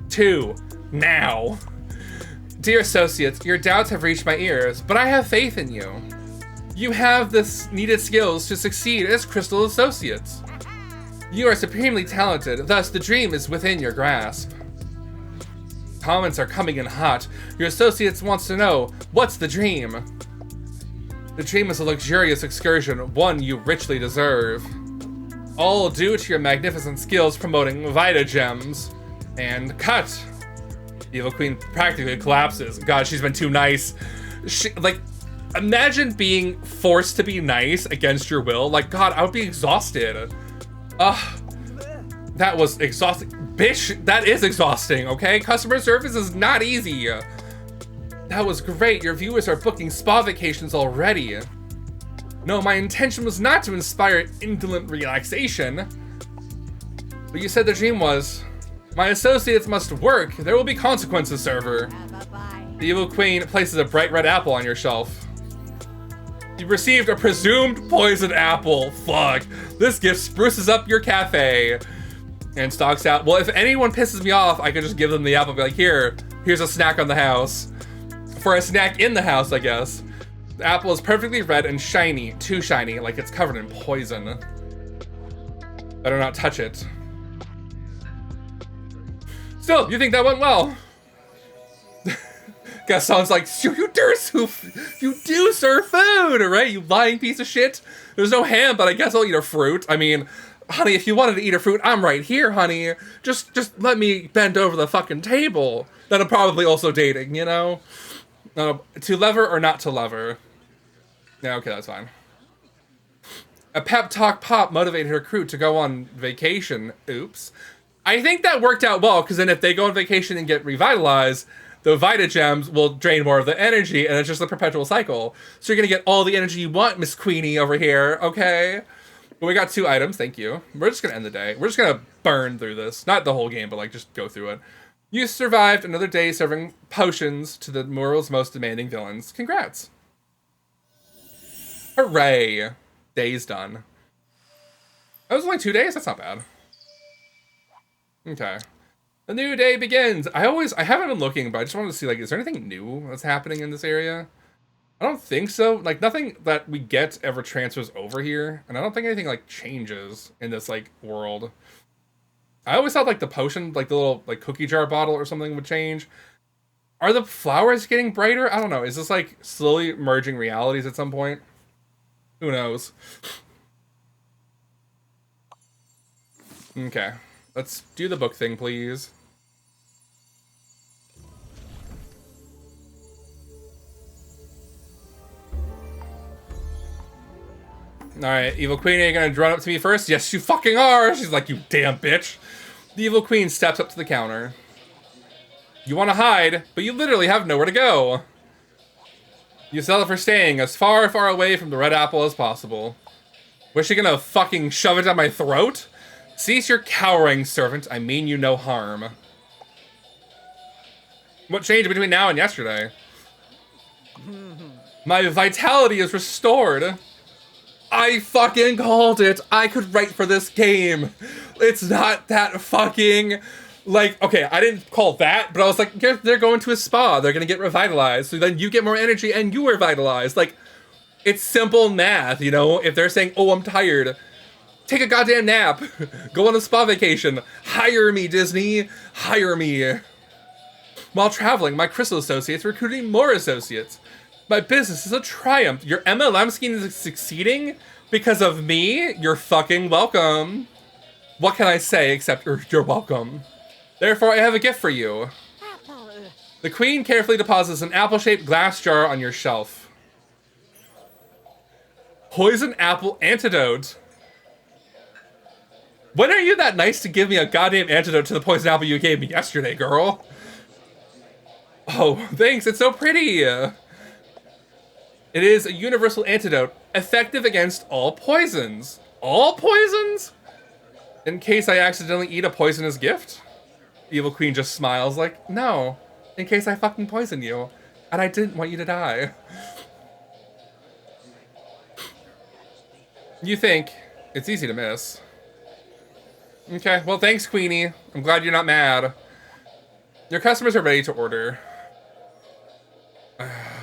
2, now. Dear associates, your doubts have reached my ears, but I have faith in you. You have the needed skills to succeed as Crystal Associates. You are supremely talented, thus the dream is within your grasp. Comments are coming in hot. Your associates wants to know, what's the dream? The dream is a luxurious excursion, one you richly deserve. All due to your magnificent skills promoting Vita Gems. And cut. Evil Queen practically collapses. God, she's been too nice. Like, imagine being forced to be nice against your will. Like, God, I would be exhausted. That was exhausting. Bitch, that is exhausting, okay? Customer service is not easy. That was great. Your viewers are booking spa vacations already. No, my intention was not to inspire indolent relaxation. But you said the dream was, my associates must work. There will be consequences, server. The evil queen places a bright red apple on your shelf. You received a presumed poisoned apple. Fuck. This gift spruces up your cafe. And stalks out. Well, if anyone pisses me off, I could just give them the apple and be like, here's a snack on the house. For a snack in the house, I guess. The apple is perfectly red and shiny. Too shiny, like it's covered in poison. Better not touch it. Still, you think that went well? Gaston's like, you do serve food, right? You lying piece of shit. There's no ham, but I guess I'll eat a fruit. I mean, honey, if you wanted to eat a fruit, I'm right here, honey. Just let me bend over the fucking table. That I'm probably also dating, you know? To lever or not to lever? Yeah, okay, that's fine. A pep talk pop motivated her crew to go on vacation. Oops. I think that worked out well, because then if they go on vacation and get revitalized, the Vita Gems will drain more of the energy, and it's just a perpetual cycle. So you're gonna get all the energy you want, Miss Queenie over here, okay? But we got 2 items, thank you. We're just gonna end the day. We're just gonna burn through this. Not the whole game, but like just go through it. You survived another day serving potions to the world's most demanding villains. Congrats. Hooray. Day's done. That was only 2 days? That's not bad. Okay. The new day begins. I haven't been looking, but I just wanted to see, like, is there anything new that's happening in this area? I don't think so. Like, nothing that we get ever transfers over here. And I don't think anything, like, changes in this, like, world. I always thought, like, the potion, like, the little, like, cookie jar bottle or something would change. Are the flowers getting brighter? I don't know. Is this, like, slowly merging realities at some point? Who knows? Okay. Let's do the book thing, please. Alright, Evil Queen, are you gonna run up to me first? Yes, you fucking are! She's like, you damn bitch. The Evil Queen steps up to the counter. You want to hide, but you literally have nowhere to go. You settle for staying as far, far away from the red apple as possible. Was she gonna fucking shove it down my throat? Cease your cowering, servant. I mean you no harm. What changed between now and yesterday? My vitality is restored. I fucking called it. I could write for this game. It's not that fucking... Like, okay, I didn't call that, but I was like, they're going to a spa. They're gonna get revitalized. So then you get more energy and you are revitalized. Like, it's simple math, you know? If they're saying, oh, I'm tired, take a goddamn nap. Go on a spa vacation. Hire me, Disney. Hire me. While traveling, my Crystal associates recruiting more associates. My business is a triumph. Your MLM scheme is succeeding because of me? You're fucking welcome. What can I say except you're welcome? Therefore, I have a gift for you. Apple. The queen carefully deposits an apple-shaped glass jar on your shelf. Poison apple antidote. When are you that nice to give me a goddamn antidote to the poison apple you gave me yesterday, girl? Oh, thanks, it's so pretty. It is a universal antidote, effective against all poisons. All poisons? In case I accidentally eat a poisonous gift? Evil Queen just smiles like, no, in case I fucking poison you. And I didn't want you to die. You think it's easy to miss. Okay, well thanks, Queenie. I'm glad you're not mad. Your customers are ready to order.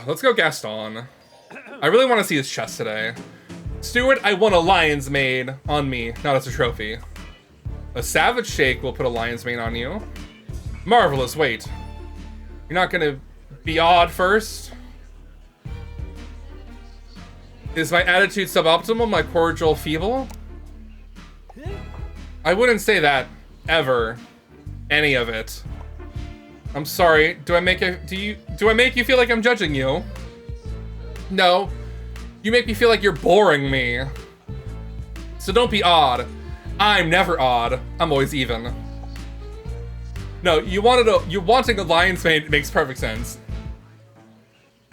Let's go Gaston. I really want to see his chest today. Steward, I won a lion's mane on me, not as a trophy. A savage shake will put a lion's mane on you. Marvelous, wait. You're not gonna be odd first? Is my attitude suboptimal, my cordial feeble? I wouldn't say that, ever. Any of it. I'm sorry, do I make you feel like I'm judging you? No. You make me feel like you're boring me. So don't be odd. I'm never odd. I'm always even. No, you wanting a lion's mane makes perfect sense.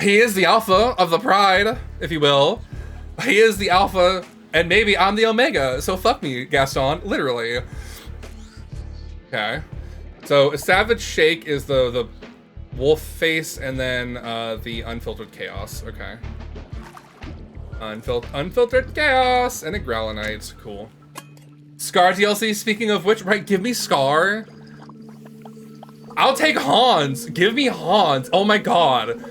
He is the alpha of the pride, if you will. He is the alpha, and maybe I'm the omega, so fuck me, Gaston, literally. Okay. So, a savage shake is the wolf face, and then the unfiltered chaos. Okay. Unfiltered chaos, and a growlinite. Cool. Scar DLC, speaking of which, right, give me Scar. I'll take Hans. Give me Hans. Oh my god.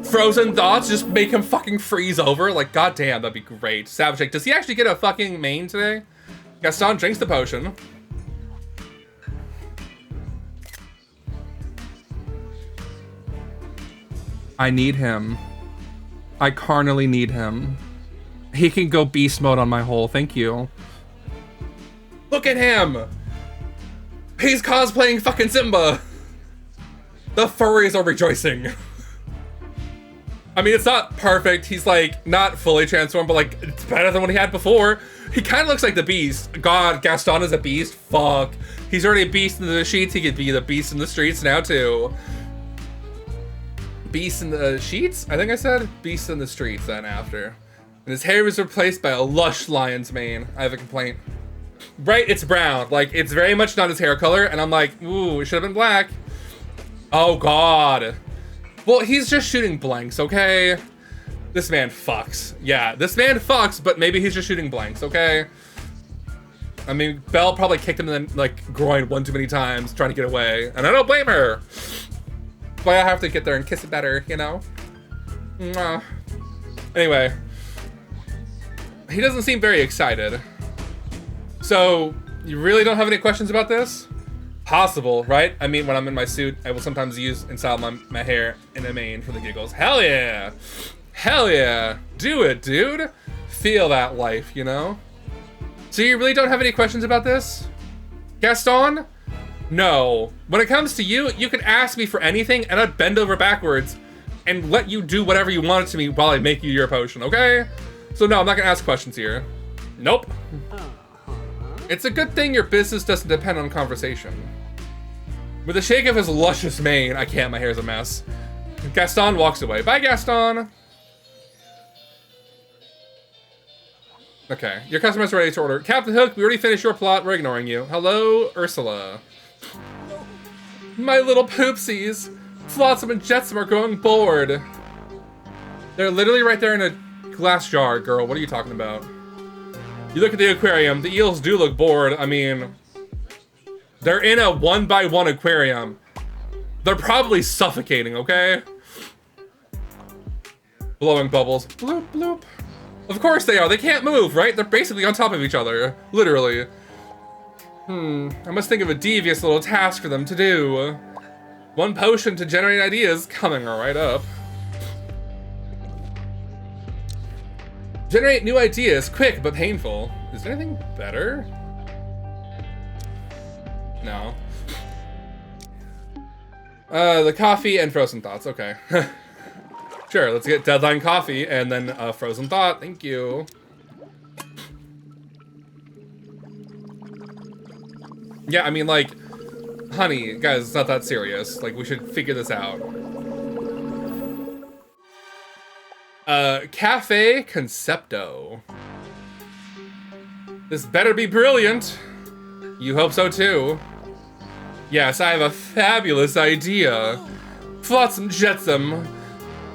Frozen thoughts, just make him fucking freeze over. Like, goddamn, that'd be great. Savage Shake. Does he actually get a fucking main today? Gaston drinks the potion. I need him. I carnally need him. He can go beast mode on my hole. Thank you. Look at him. He's cosplaying fucking Simba. The furries are rejoicing. I mean, it's not perfect. He's like not fully transformed, but like it's better than what he had before. He kind of looks like the beast. God, Gaston is a beast. Fuck. He's already a beast in the sheets. He could be the beast in the streets now too. Beast in the sheets? I think I said beast in the streets then after. And his hair was replaced by a lush lion's mane. I have a complaint. Right, it's brown. Like, it's very much not his hair color. And I'm like, ooh, it should have been black. Oh, God. Well, he's just shooting blanks, okay? This man fucks. Yeah, this man fucks, but maybe he's just shooting blanks, okay? I mean, Belle probably kicked him in the, like, groin one too many times trying to get away. And I don't blame her. But I have to get there and kiss it better, you know? Anyway. He doesn't seem very excited. So, you really don't have any questions about this? Possible, right? I mean, when I'm in my suit, I will sometimes use and style my hair in a mane for the giggles. Hell yeah! Hell yeah! Do it, dude! Feel that life, you know? So you really don't have any questions about this? Gaston? No. When it comes to you, you can ask me for anything and I'd bend over backwards and let you do whatever you wanted to me while I make you your potion, okay? So no, I'm not gonna ask questions here. Nope. It's a good thing your business doesn't depend on conversation. With a shake of his luscious mane, I can't, my hair's a mess. Gaston walks away. Bye, Gaston! Okay, your customer's ready to order. Captain Hook, we already finished your plot, we're ignoring you. Hello, Ursula. My little poopsies. Flotsam and Jetsam are growing bored. They're literally right there in a glass jar, girl. What are you talking about? You look at the aquarium. The eels do look bored. I mean, they're in a 1x1 aquarium. They're probably suffocating, okay? Blowing bubbles. Bloop, bloop. Of course they are. They can't move, right? They're basically on top of each other. Literally. I must think of a devious little task for them to do. One potion to generate ideas coming right up. Generate new ideas, quick but painful. Is there anything better? No. The coffee and frozen thoughts, okay. Sure, let's get deadline coffee and then frozen thought, thank you. Yeah, I mean, like, honey, guys, it's not that serious. Like, we should figure this out. Cafe Concepto. This better be brilliant. You hope so too. Yes, I have a fabulous idea. Flotsam jetsam.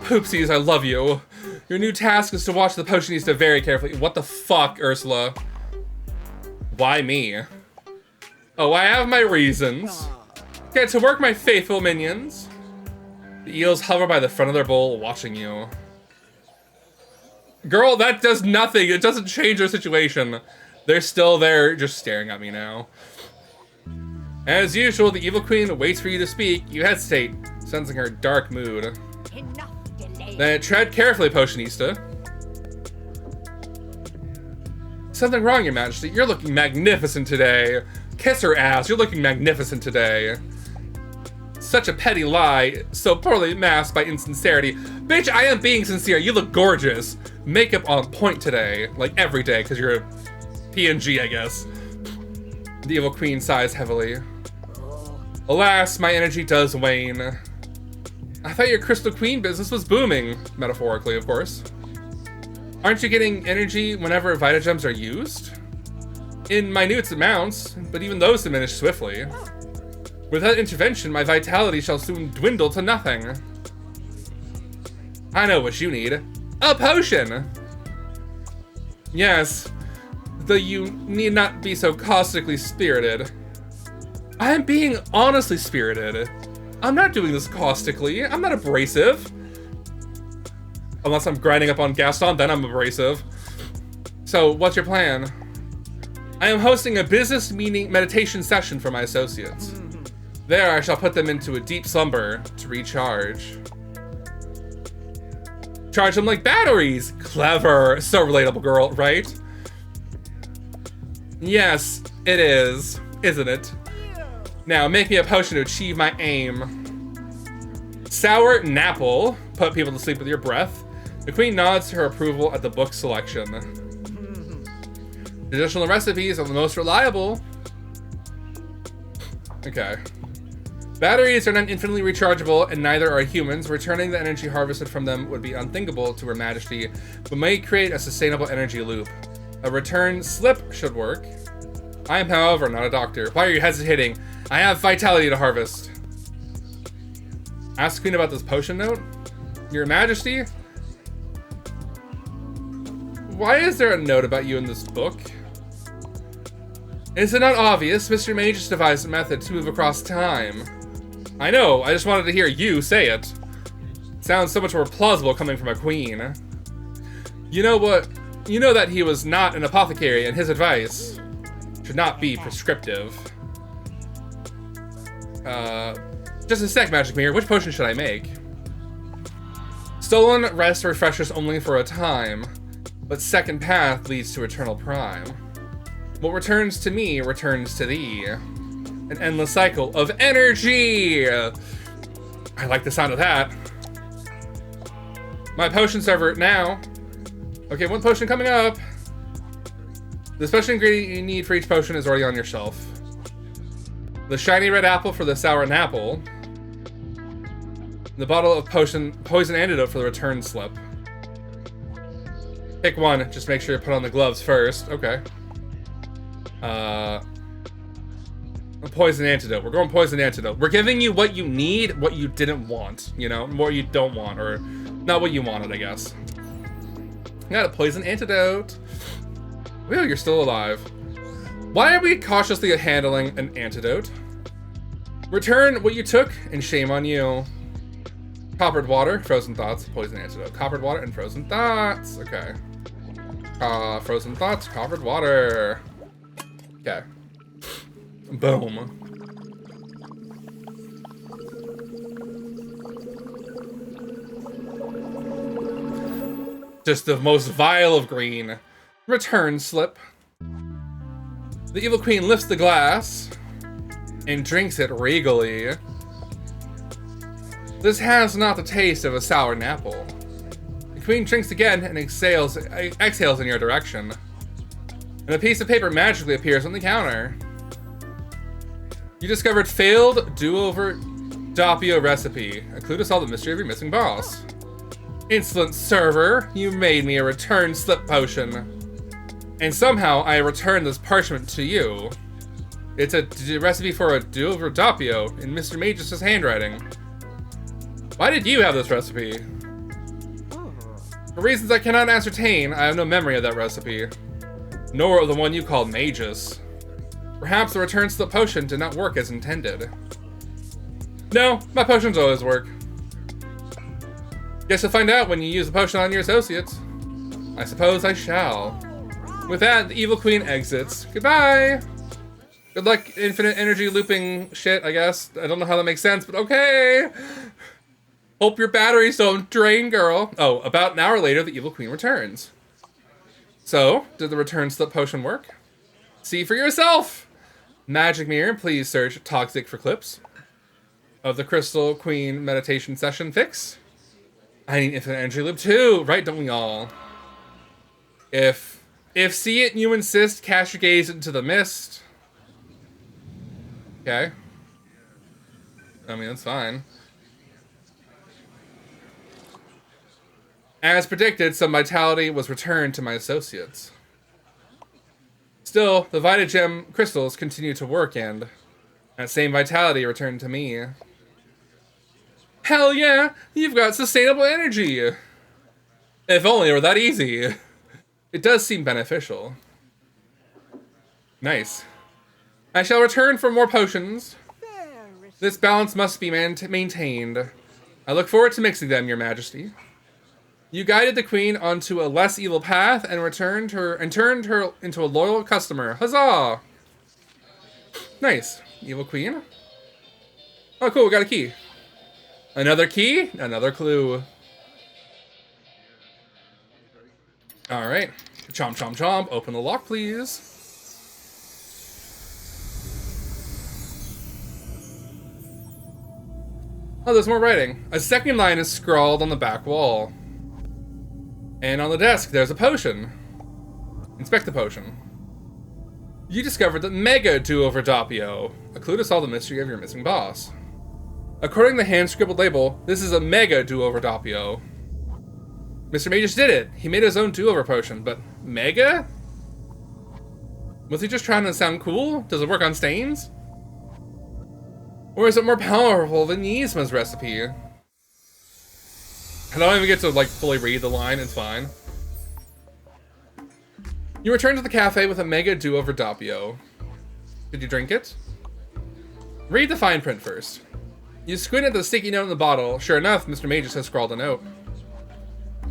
Poopsies, I love you. Your new task is to watch the Potionista very carefully. What the fuck, Ursula? Why me? Oh, I have my reasons. Get to work, my faithful minions. The eels hover by the front of their bowl, watching you. Girl, that does nothing. It doesn't change their situation. They're still there, just staring at me now. As usual, the evil queen waits for you to speak. You hesitate, sensing her dark mood. Enough delay. Then tread carefully, Potionista. Something wrong, Your Majesty. You're looking magnificent today. Kiss her ass. You're looking magnificent today. Such a petty lie, so poorly masked by insincerity. Bitch, I am being sincere. You look gorgeous. Makeup on point today, like every day, because you're a PNG, I guess. The evil queen sighs heavily. Alas, my energy does wane. I thought your Crystal Queen business was booming, metaphorically, of course. Aren't you getting energy whenever Vitagems are used? In minute amounts, but even those diminish swiftly. Without intervention, my vitality shall soon dwindle to nothing. I know what you need. A potion! Yes, though you need not be so caustically spirited. I am being honestly spirited. I'm not doing this caustically. I'm not abrasive. Unless I'm grinding up on Gaston, then I'm abrasive. So, what's your plan? I am hosting a business meeting meditation session for my associates. There, I shall put them into a deep slumber to recharge. Charge them like batteries! Clever! So relatable, girl, right? Yes, it is. Isn't it? Now, make me a potion to achieve my aim. Sour Napple. Put people to sleep with your breath. The queen nods her approval at the book selection. Traditional recipes are the most reliable. Okay. Batteries are not infinitely rechargeable, and neither are humans. Returning the energy harvested from them would be unthinkable to Her Majesty, but may create a sustainable energy loop. A return slip should work. I am, however, not a doctor. Why are you hesitating? I have vitality to harvest. Ask the queen about this potion note. Your Majesty? Why is there a note about you in this book? Is it not obvious? Mr. Magus devised a method to move across time. I know, I just wanted to hear you say it. Sounds so much more plausible coming from a queen. You know what? You know that he was not an apothecary, and his advice should not be prescriptive. Just a sec, Magic Mirror. Which potion should I make? Stolen rest refreshes only for a time, but second path leads to eternal prime. What returns to me returns to thee. An endless cycle of energy! I like the sound of that. My potion server now. Okay, one potion coming up. The special ingredient you need for each potion is already on your shelf. The shiny red apple for the sour apple. The bottle of poison antidote for the return slip. Pick one, just make sure you put on the gloves first. Okay. A poison antidote. We're going poison antidote. We're giving you what you need, what you didn't want, you know? What you don't want, or not what you wanted, I guess. Got a poison antidote. Whew, you're still alive. Why are we cautiously handling an antidote? Return what you took, and shame on you. Coppered water, frozen thoughts, poison antidote. Coppered water and frozen thoughts. Okay. Frozen thoughts, coppered water. Okay. Boom. Just the most vile of green. Return slip. The evil queen lifts the glass and drinks it regally. This has not the taste of a sour apple. The queen drinks again and exhales in your direction. And a piece of paper magically appears on the counter. You discovered failed do-over doppio recipe. A clue to solve the mystery of your missing boss. Insolent server, you made me a return slip potion. And somehow I returned this parchment to you. It's a recipe for a do-over doppio in Mr. Magus' handwriting. Why did you have this recipe? For reasons I cannot ascertain, I have no memory of that recipe. Nor of the one you called Magus. Perhaps the return slip potion did not work as intended. No, my potions always work. Guess you'll find out when you use the potion on your associates. I suppose I shall. With that, the evil queen exits. Goodbye! Good luck, infinite energy looping shit, I guess. I don't know how that makes sense, but okay! Hope your batteries don't drain, girl. Oh, about an hour later, the evil queen returns. So, did the return slip potion work? See for yourself! Magic Mirror, please search Toxic for clips of the Crystal Queen meditation session fix. I need infinite energy loop too, right? Don't we all? If see it and you insist, cast your gaze into the mist. Okay. I mean, that's fine. As predicted, some vitality was returned to my associates. Still, the Vitagem crystals continue to work, and that same vitality returned to me. Hell yeah! You've got sustainable energy! If only it were that easy. It does seem beneficial. Nice. I shall return for more potions. This balance must be maintained. I look forward to mixing them, Your Majesty. You guided the queen onto a less evil path and turned her into a loyal customer. Huzzah! Nice. Evil queen. Oh, cool. We got a key. Another key. Another clue. All right. Chomp, chomp, chomp. Open the lock, please. Oh, there's more writing. A second line is scrawled on the back wall. And on the desk, there's a potion. Inspect the potion. You discovered the Mega Do-Over Doppio, a clue to solve the mystery of your missing boss. According to the hand-scribbled label, this is a Mega Do-Over Doppio. Mr. Magus did it. He made his own do-over potion, but Mega? Was he just trying to sound cool? Does it work on stains? Or is it more powerful than Yzma's recipe? I don't even get to, like, fully read the line. It's fine. You return to the cafe with a Mega Do-Over Doppio. Did you drink it? Read the fine print first. You squint at the sticky note in the bottle. Sure enough, Mr. Magus has scrawled a note.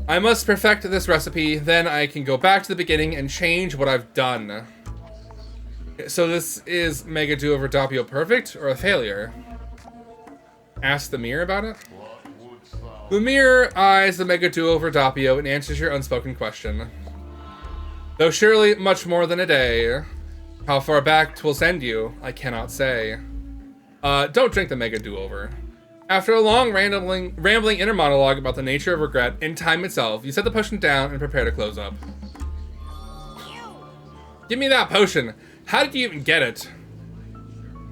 I must perfect this recipe, then I can go back to the beginning and change what I've done. So this is Mega Do-Over Doppio perfect or a failure? Ask the mirror about it. The mirror eyes the Mega Do-Over Doppio and answers your unspoken question. Though surely much more than a day. How far back 'twill send you, I cannot say. Don't drink the Mega Do-Over. After a long rambling inner monologue about the nature of regret and time itself, you set the potion down and prepare to close up. Give me that potion. How did you even get it?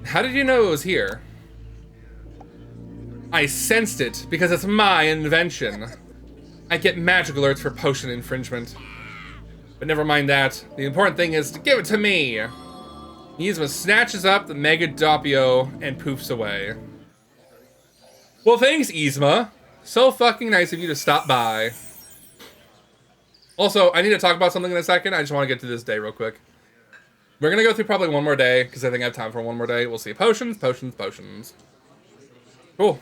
How did you know it was here? I sensed it because it's my invention. I get magic alerts for potion infringement. But never mind that. The important thing is to give it to me. Yzma snatches up the Mega Doppio and poofs away. Well, thanks, Yzma. So fucking nice of you to stop by. Also, I need to talk about something in a second. I just want to get to this day real quick. We're going to go through probably one more day, because I think I have time for one more day. We'll see. Potions, potions, potions. Cool.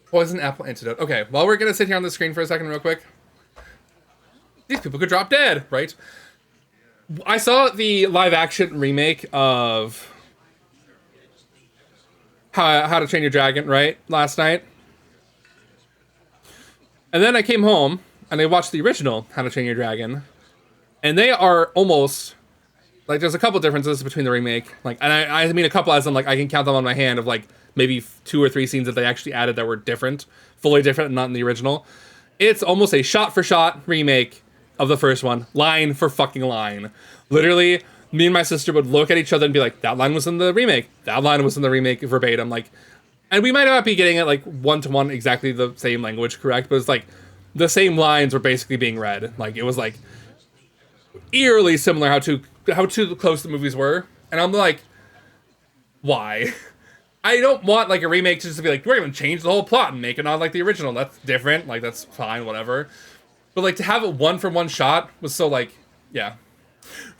Poison apple antidote. Okay, well, we're going to sit here on the screen for a second real quick. These people could drop dead, right? I saw the live-action remake of How to Train Your Dragon, right? Last night. And then I came home, and I watched the original How to Train Your Dragon, and they are almost like there's a couple differences between the remake. Like, and I mean a couple as in like I can count them on my hand of like maybe 2 or 3 scenes that they actually added that were different, fully different, and not in the original. It's almost a shot-for-shot remake of the first one, line for fucking line. Literally, me and my sister would look at each other and be like, that line was in the remake. That line was in the remake verbatim. Like, and we might not be getting it like one-to-one exactly the same language correct, but it's like the same lines were basically being read. Like, it was like eerily similar how too close the movies were. And I'm like, why? I don't want like a remake to just be like, we're gonna change the whole plot and make it not like the original. That's different. Like, that's fine, whatever. But like to have it 1-for-1 shot was so like, yeah.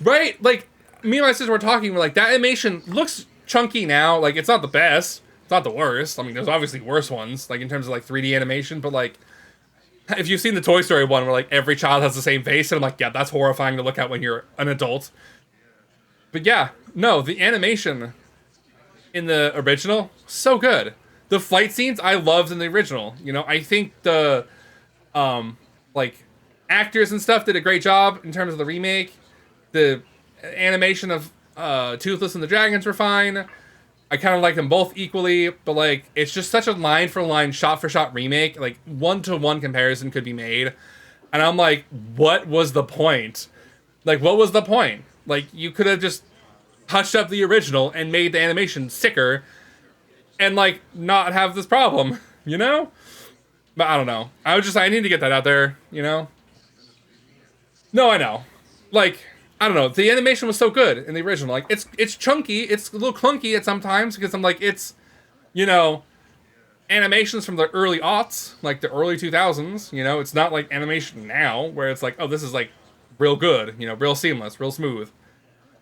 Right? Like, me and my sister were talking, we're like, that animation looks chunky now. Like, it's not the best. It's not the worst. I mean, there's obviously worse ones, like in terms of like 3D animation, but like, if you've seen the Toy Story one where like every child has the same face, and I'm like, yeah, that's horrifying to look at when you're an adult. But yeah, no, the animation in the original, so good. The fight scenes I loved in the original. You know, I think the like actors and stuff did a great job in terms of the remake. The animation of Toothless and the Dragons were fine. I kind of like them both equally, but like it's just such a line for line, shot for shot remake. Like 1-to-1 comparison could be made, and I'm like, what was the point? Like, what was the point? Like, you could have just touched up the original and made the animation sicker, and like not have this problem, you know? But I don't know. I need to get that out there, you know? No, I know. Like, I don't know. The animation was so good in the original. Like, it's chunky. It's a little clunky at sometimes because I'm like, it's, you know, animations from the early aughts, like the early 2000s, you know? It's not like animation now where it's like, oh, this is like real good, you know, real seamless, real smooth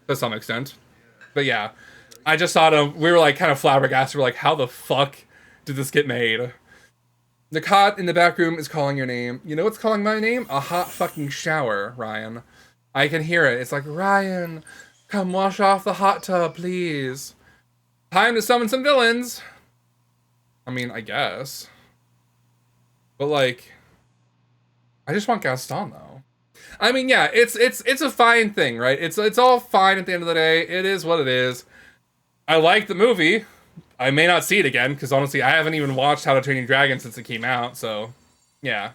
to some extent. But yeah, I just saw them. We were like kind of flabbergasted. We're like, how the fuck did this get made? The cot in the back room is calling your name. You know what's calling my name? A hot fucking shower, Ryan. I can hear it. It's like, Ryan, come wash off the hot tub, please. Time to summon some villains. I mean, I guess. But like, I just want Gaston though. I mean, yeah, it's a fine thing, right? It's all fine at the end of the day. It is what it is. I like the movie. I may not see it again, because honestly, I haven't even watched How to Train Your Dragon since it came out, so, yeah.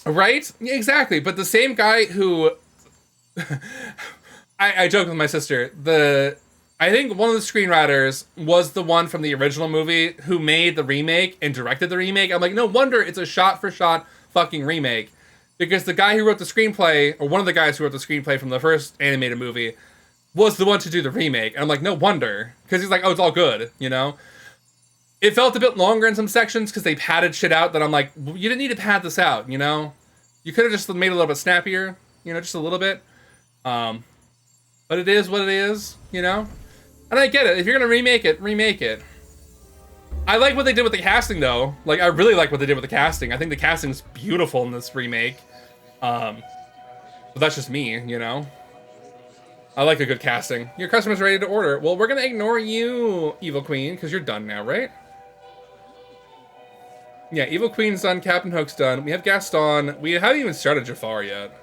Right? Yeah, exactly, but the same guy who... I joked with my sister, I think one of the screenwriters was the one from the original movie who made the remake and directed the remake. I'm like, no wonder it's a shot-for-shot fucking remake. Because the guy who wrote the screenplay, or one of the guys who wrote the screenplay from the first animated movie, was the one to do the remake. And I'm like, no wonder. Because he's like, oh, it's all good, you know? It felt a bit longer in some sections because they padded shit out that I'm like, well, you didn't need to pad this out, you know? You could have just made it a little bit snappier, you know, just a little bit. But it is what it is, you know? And I get it. If you're going to remake it. I like what they did with the casting, though. Like, I really like what they did with the casting. I think the casting's beautiful in this remake. But that's just me, you know? I like a good casting. Your customer's ready to order. Well, we're gonna ignore you, Evil Queen, because you're done now, right? Yeah, Evil Queen's done, Captain Hook's done. We have Gaston. We haven't even started Jafar yet.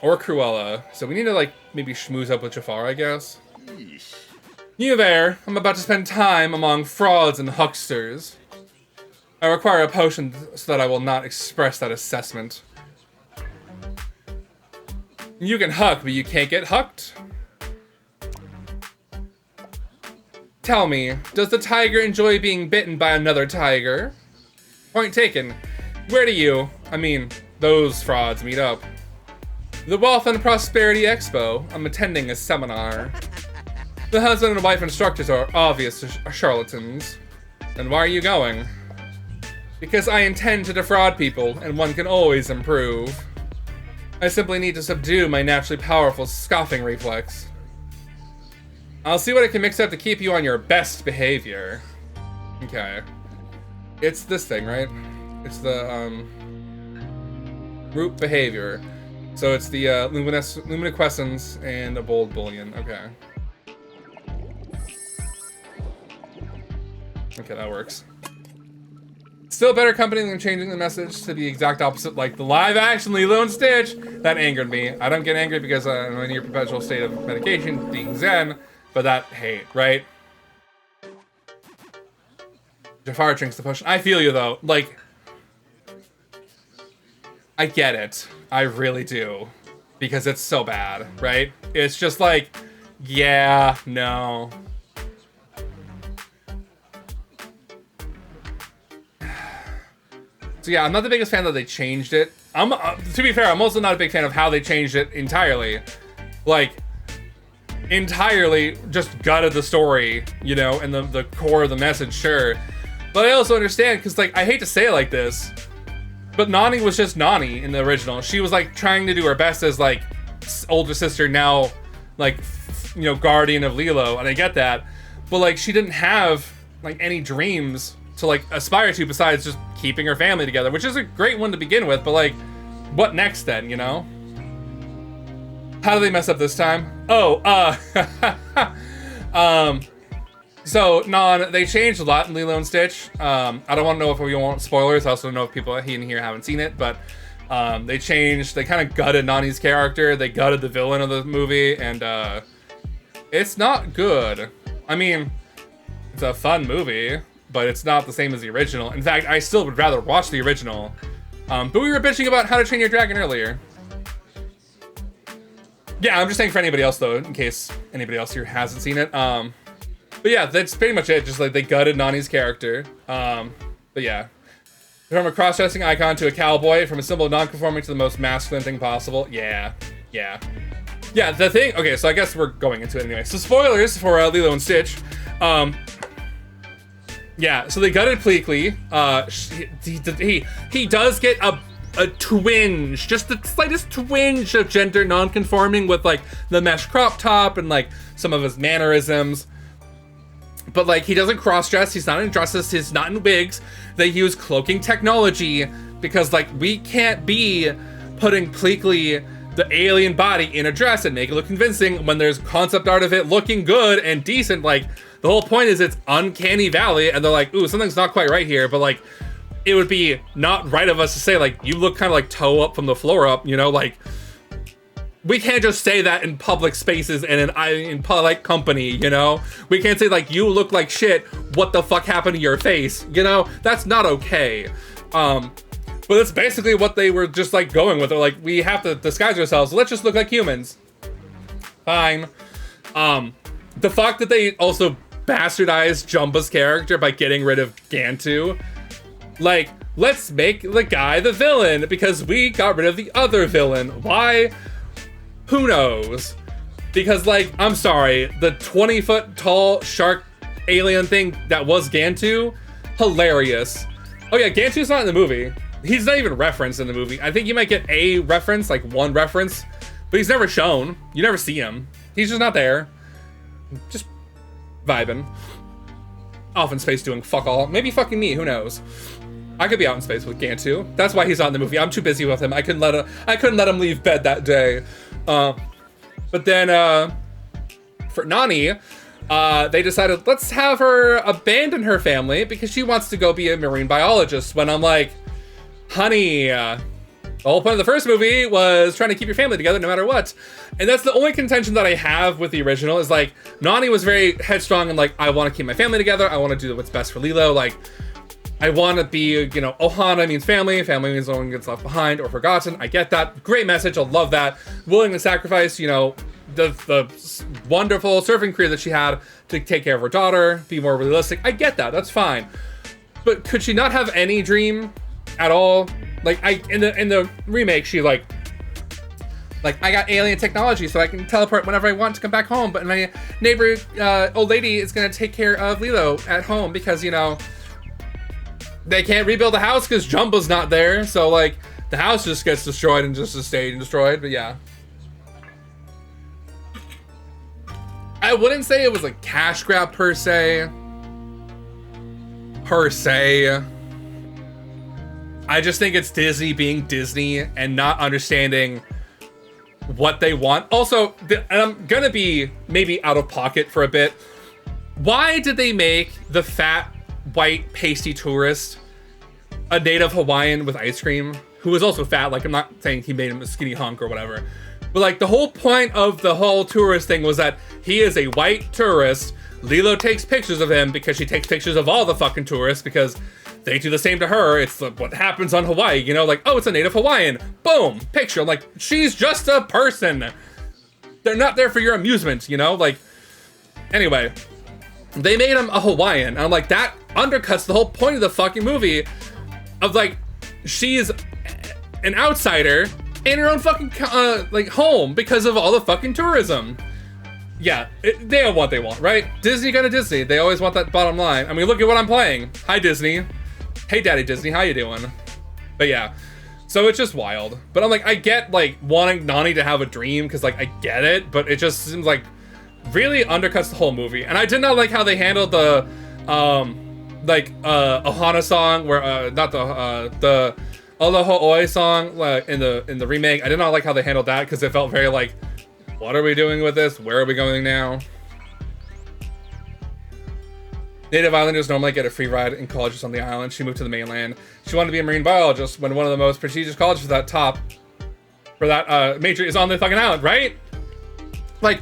Or Cruella. So we need to, like, maybe schmooze up with Jafar, I guess. You there. I'm about to spend time among frauds and hucksters. I require a potion so that I will not express that assessment. You can huck, but you can't get hucked. Tell me, does the tiger enjoy being bitten by another tiger? Point taken. Where do you, those frauds meet up? The Wealth and Prosperity Expo. I'm attending a seminar. The husband and wife instructors are obvious charlatans. And why are you going? Because I intend to defraud people, and one can always improve. I simply need to subdue my naturally powerful scoffing reflex. I'll see what I can mix up to keep you on your best behavior. Okay. It's this thing, right? It's the, root behavior. So it's the, Luminescence and a bold bullion. Okay. Okay, that works. Still better company than changing the message to the exact opposite, like the live action Lilo and Stitch. That angered me. I don't get angry because I'm in your perpetual state of medication, being zen, but that hate, right? Jafar drinks the potion. I feel you though. Like, I get it. I really do. Because it's so bad, right? It's just like, yeah, no. So yeah, I'm not the biggest fan that they changed it. To be fair, I'm also not a big fan of how they changed it entirely. Like, entirely just gutted the story, you know, and the core of the message, sure. But I also understand, because, like, I hate to say it like this, but Nani was just Nani in the original. She was, like, trying to do her best as, like, older sister, now, like, you know, guardian of Lilo, and I get that. But, like, she didn't have, like, any dreams to, like, aspire to besides just keeping her family together, which is a great one to begin with, but, like, what next then, you know? How do they mess up this time? Oh, so, they changed a lot in Lilo and Stitch. I don't want to know if we want spoilers. I also don't know if people in here haven't seen it, but they kind of gutted Nani's character. They gutted the villain of the movie, and it's not good. I mean, it's a fun movie, but it's not the same as the original. In fact, I still would rather watch the original. But we were bitching about How to Train Your Dragon earlier. Yeah, I'm just saying for anybody else, though, in case anybody else here hasn't seen it. But yeah, that's pretty much it. Just like they gutted Nani's character. But yeah. From a cross-dressing icon to a cowboy, from a symbol of non-conforming to the most masculine thing possible. Yeah. Yeah, the thing... Okay, so I guess we're going into it anyway. So spoilers for Lilo and Stitch. Yeah, so they gutted Pleakley. He does get a twinge, just the slightest twinge of gender non-conforming with, like, the mesh crop top and, like, some of his mannerisms. But, like, he doesn't cross-dress, he's not in dresses, he's not in wigs. They use cloaking technology because, like, we can't be putting Pleakley, the alien body, in a dress and make it look convincing when there's concept art of it looking good and decent. Like, the whole point is it's uncanny valley, and they're like, ooh, something's not quite right here, but, like, it would be not right of us to say, like, you look kind of like toe up from the floor up, you know, like, we can't just say that in public spaces and in polite company, you know? We can't say, like, you look like shit, what the fuck happened to your face, you know? That's not okay. But that's basically what they were just, like, going with. They're like, we have to disguise ourselves, let's just look like humans. Fine. The fact that they also bastardized Jumba's character by getting rid of Gantu, like, let's make the guy the villain because we got rid of the other villain. Why? Who knows? Because, like, I'm sorry, the 20-foot tall shark alien thing that was Gantu, hilarious. Oh yeah, Gantu's not in the movie. He's not even referenced in the movie. I think you might get a reference, like one reference, but he's never shown. You never see him. He's just not there. Just vibing. Off in space doing fuck all. Maybe fucking me, who knows? I could be out in space with Gantu. That's why he's not in the movie. I'm too busy with him. I couldn't let him leave bed that day. But then for Nani, they decided, let's have her abandon her family because she wants to go be a marine biologist. When I'm like, honey, the whole point of the first movie was trying to keep your family together no matter what. And that's the only contention that I have with the original is, like, Nani was very headstrong and like, I want to keep my family together. I want to do what's best for Lilo. Like, I want to be, you know, Ohana means family. Family means no one gets left behind or forgotten. I get that. Great message. I love that. Willing to sacrifice, you know, the wonderful surfing career that she had to take care of her daughter, be more realistic. I get that. That's fine. But could she not have any dream at all? Like, in the remake, she like I got alien technology so I can teleport whenever I want to come back home. But my neighbor, old lady, is going to take care of Lilo at home because, you know, they can't rebuild the house because Jumba's not there, so, like, the house just gets destroyed and just stayed destroyed, but yeah. I wouldn't say it was a cash grab per se. I just think it's Disney being Disney and not understanding what they want. Also, and I'm gonna be maybe out of pocket for a bit. Why did they make the fat, white, pasty tourist a native Hawaiian with ice cream who was also fat. Like, I'm not saying he made him a skinny hunk or whatever, but like the whole point of the whole tourist thing was that he is a white tourist. Lilo takes pictures of him because she takes pictures of all the fucking tourists because they do the same to her. It's what happens on Hawaii, you know, like, oh, it's a native Hawaiian. Boom, picture. Like, she's just a person. They're not there for your amusement, you know? Like, anyway, they made him a Hawaiian. And I'm like, that undercuts the whole point of the fucking movie of, like, she's an outsider in her own fucking, like, home because of all the fucking tourism. Yeah, they have what they want, right? Disney gonna Disney. They always want that bottom line. I mean, look at what I'm playing. Hi, Disney. Hey, Daddy Disney, how you doing? But yeah, so it's just wild. But I'm like, I get, like, wanting Nani to have a dream, because, like, I get it, but it just seems like really undercuts the whole movie. And I did not like how they handled the, Ohana song, where, not the Aloha Oi song in the remake. I did not like how they handled that, because it felt very, like, what are we doing with this? Where are we going now? Native Islanders normally get a free ride in colleges on the island. She moved to the mainland. She wanted to be a marine biologist when one of the most prestigious colleges for that major is on the fucking island, right? Like,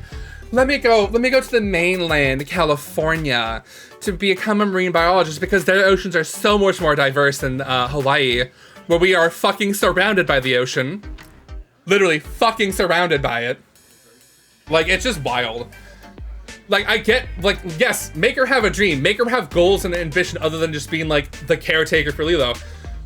let me go to the mainland, California, to become a marine biologist because their oceans are so much more diverse than Hawaii, where we are fucking surrounded by the ocean. Literally fucking surrounded by it. Like, it's just wild. Like, I get, like, yes, make her have a dream. Make her have goals and ambition other than just being, like, the caretaker for Lilo.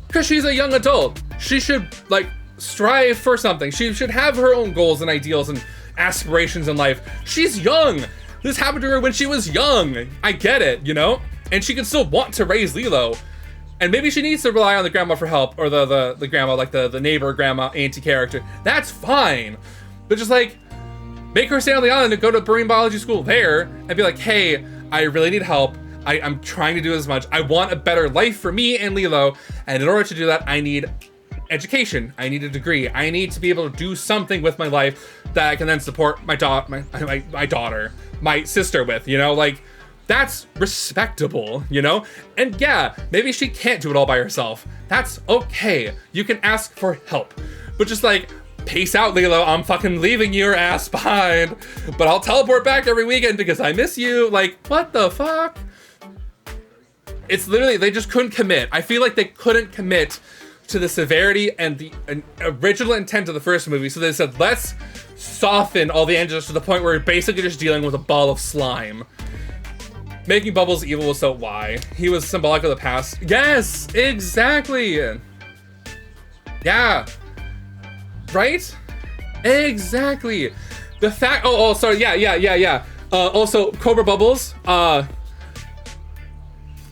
Because she's a young adult. She should, like, strive for something. She should have her own goals and ideals and aspirations in life. She's young. This happened to her when she was young. I get it, you know? And she can still want to raise Lilo. And maybe she needs to rely on the grandma for help, or the grandma, like the neighbor grandma auntie character. That's fine. But just, like, make her stay on the island and go to marine biology school there and be like, hey, I really need help. I'm trying to do as much. I want a better life for me and Lilo. And in order to do that, I need education. I need a degree. I need to be able to do something with my life that I can then support my daughter, my sister with, you know, like, that's respectable, you know? And yeah, maybe she can't do it all by herself. That's okay. You can ask for help. But just, like, peace out, Lilo. I'm fucking leaving your ass behind. But I'll teleport back every weekend because I miss you. Like, what the fuck? It's literally, they just couldn't commit. I feel like they couldn't commit to the severity and the original intent of the first movie. So they said, let's soften all the edges to the point where we're basically just dealing with a ball of slime. Making Bubbles evil was so why. He was symbolic of the past. Yes, exactly. Yeah. Right? Exactly. The fact, sorry, yeah. Also, Cobra Bubbles,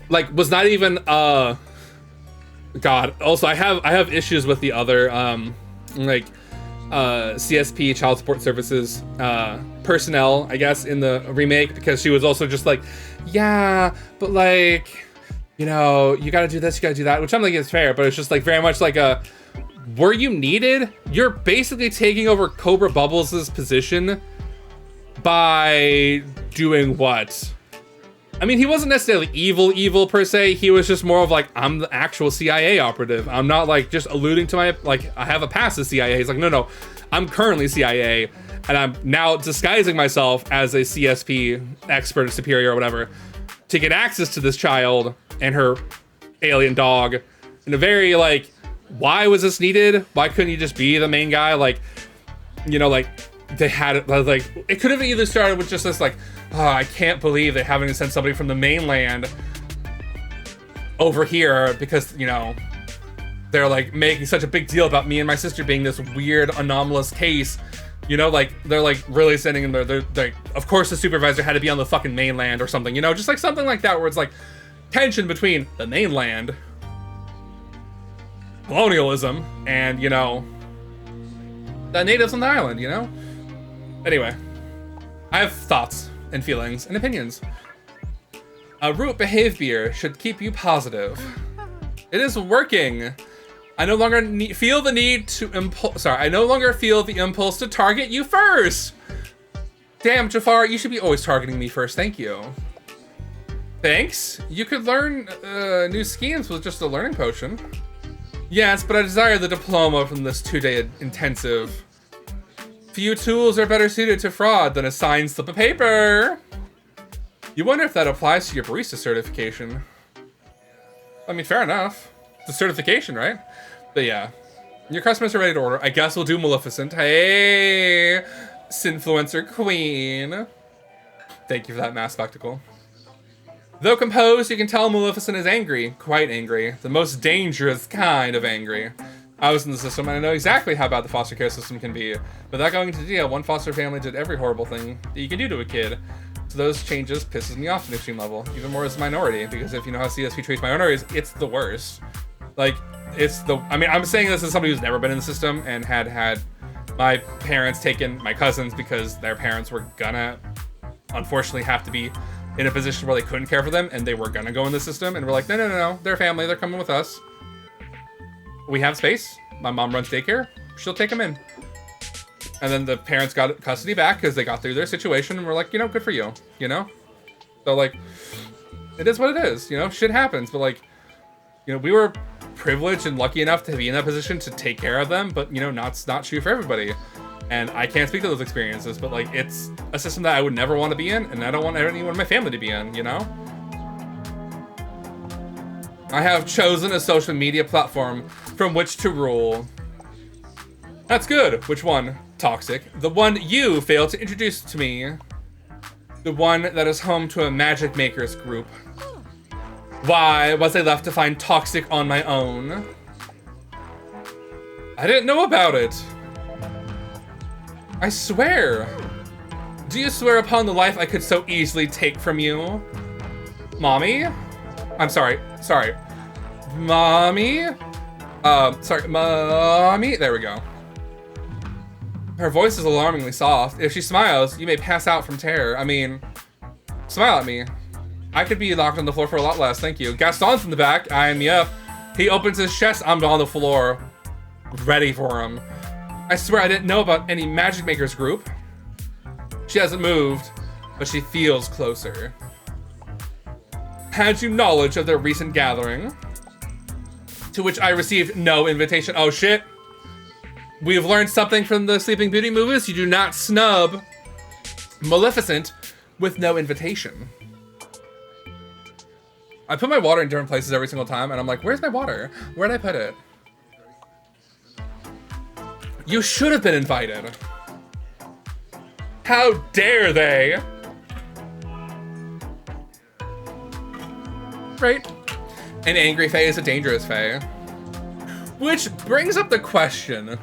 like, was not even, God. Also, I have issues with the other, CSP, Child Support Services, personnel, I guess, in the remake, because she was also just like, yeah, but, like, you know, you gotta do this, you gotta do that, which I'm like, it's fair, but it's just, like, very much like a, were you needed? You're basically taking over Cobra Bubbles' position by doing what? I mean, he wasn't necessarily evil per se. He was just more of like, I'm the actual CIA operative. I'm not like just alluding to my, like, I have a past as CIA. He's like, no, I'm currently CIA. And I'm now disguising myself as a CSP expert, superior, or whatever, to get access to this child and her alien dog in a very, like, why was this needed? Why couldn't you just be the main guy? Like, you know, like, they had it, like, it could have either started with just this, like, oh, I can't believe they're having to send somebody from the mainland over here because, you know, they're, like, making such a big deal about me and my sister being this weird, anomalous case. You know, like, they're, like, really sending them they're like, of course the supervisor had to be on the fucking mainland or something, you know, just, like, something like that where it's, like, tension between the mainland, colonialism, and, you know, the natives on the island, you know? Anyway, I have thoughts and feelings and opinions. A root behavior should keep you positive. It is working. I no longer feel the need to I no longer feel the impulse to target you first. Damn, Jafar, you should be always targeting me first. Thank you. Thanks. You could learn new schemes with just a learning potion. Yes, but I desire the diploma from this 2-day intensive. Few tools are better suited to fraud than a signed slip of paper. You wonder if that applies to your barista certification. I mean, fair enough. It's a certification, right? But yeah. Your customers are ready to order. I guess we'll do Maleficent. Hey, Sinfluencer Queen. Thank you for that mass spectacle. Though composed, you can tell Maleficent is angry. Quite angry. The most dangerous kind of angry. I was in the system and I know exactly how bad the foster care system can be. Without going into detail, one foster family did every horrible thing that you can do to a kid. So those changes pisses me off to an extreme level. Even more as a minority, because if you know how CSP treats minorities, it's the worst. Like, it's the... I mean, I'm saying this as somebody who's never been in the system and had my parents taken my cousins because their parents were gonna, unfortunately, have to be in a position where they couldn't care for them and they were gonna go in the system. And we're like, no, they're family, they're coming with us. We have space. My mom runs daycare. She'll take them in. And then the parents got custody back because they got through their situation and we're like, you know, good for you, you know? So, like, it is what it is, you know? Shit happens, but, like, you know, we were privileged and lucky enough to be in that position to take care of them, but, you know, not true for everybody. And I can't speak to those experiences, but, like, it's a system that I would never want to be in, and I don't want anyone in my family to be in, you know? I have chosen a social media platform from which to rule. That's good. Which one? Toxic. The one you failed to introduce to me. The one that is home to a magic makers group. Why was I left to find Toxic on my own? I didn't know about it. I swear. Do you swear upon the life I could so easily take from you? Mommy? I'm sorry. Mommy? Mommy? There we go. Her voice is alarmingly soft. If she smiles, you may pass out from terror. I mean, smile at me. I could be locked on the floor for a lot less, thank you. Gaston's in the back, eyeing me up. He opens his chest, I'm on the floor. Ready for him. I swear I didn't know about any Magic Makers group. She hasn't moved, but she feels closer. Had you knowledge of their recent gathering? To which I received no invitation. Oh shit. We've learned something from the Sleeping Beauty movies. You do not snub Maleficent with no invitation. I put my water in different places every single time, and I'm like, where's my water? Where'd I put it? You should have been invited. How dare they? Right? An angry fae is a dangerous fae. Which brings up the question,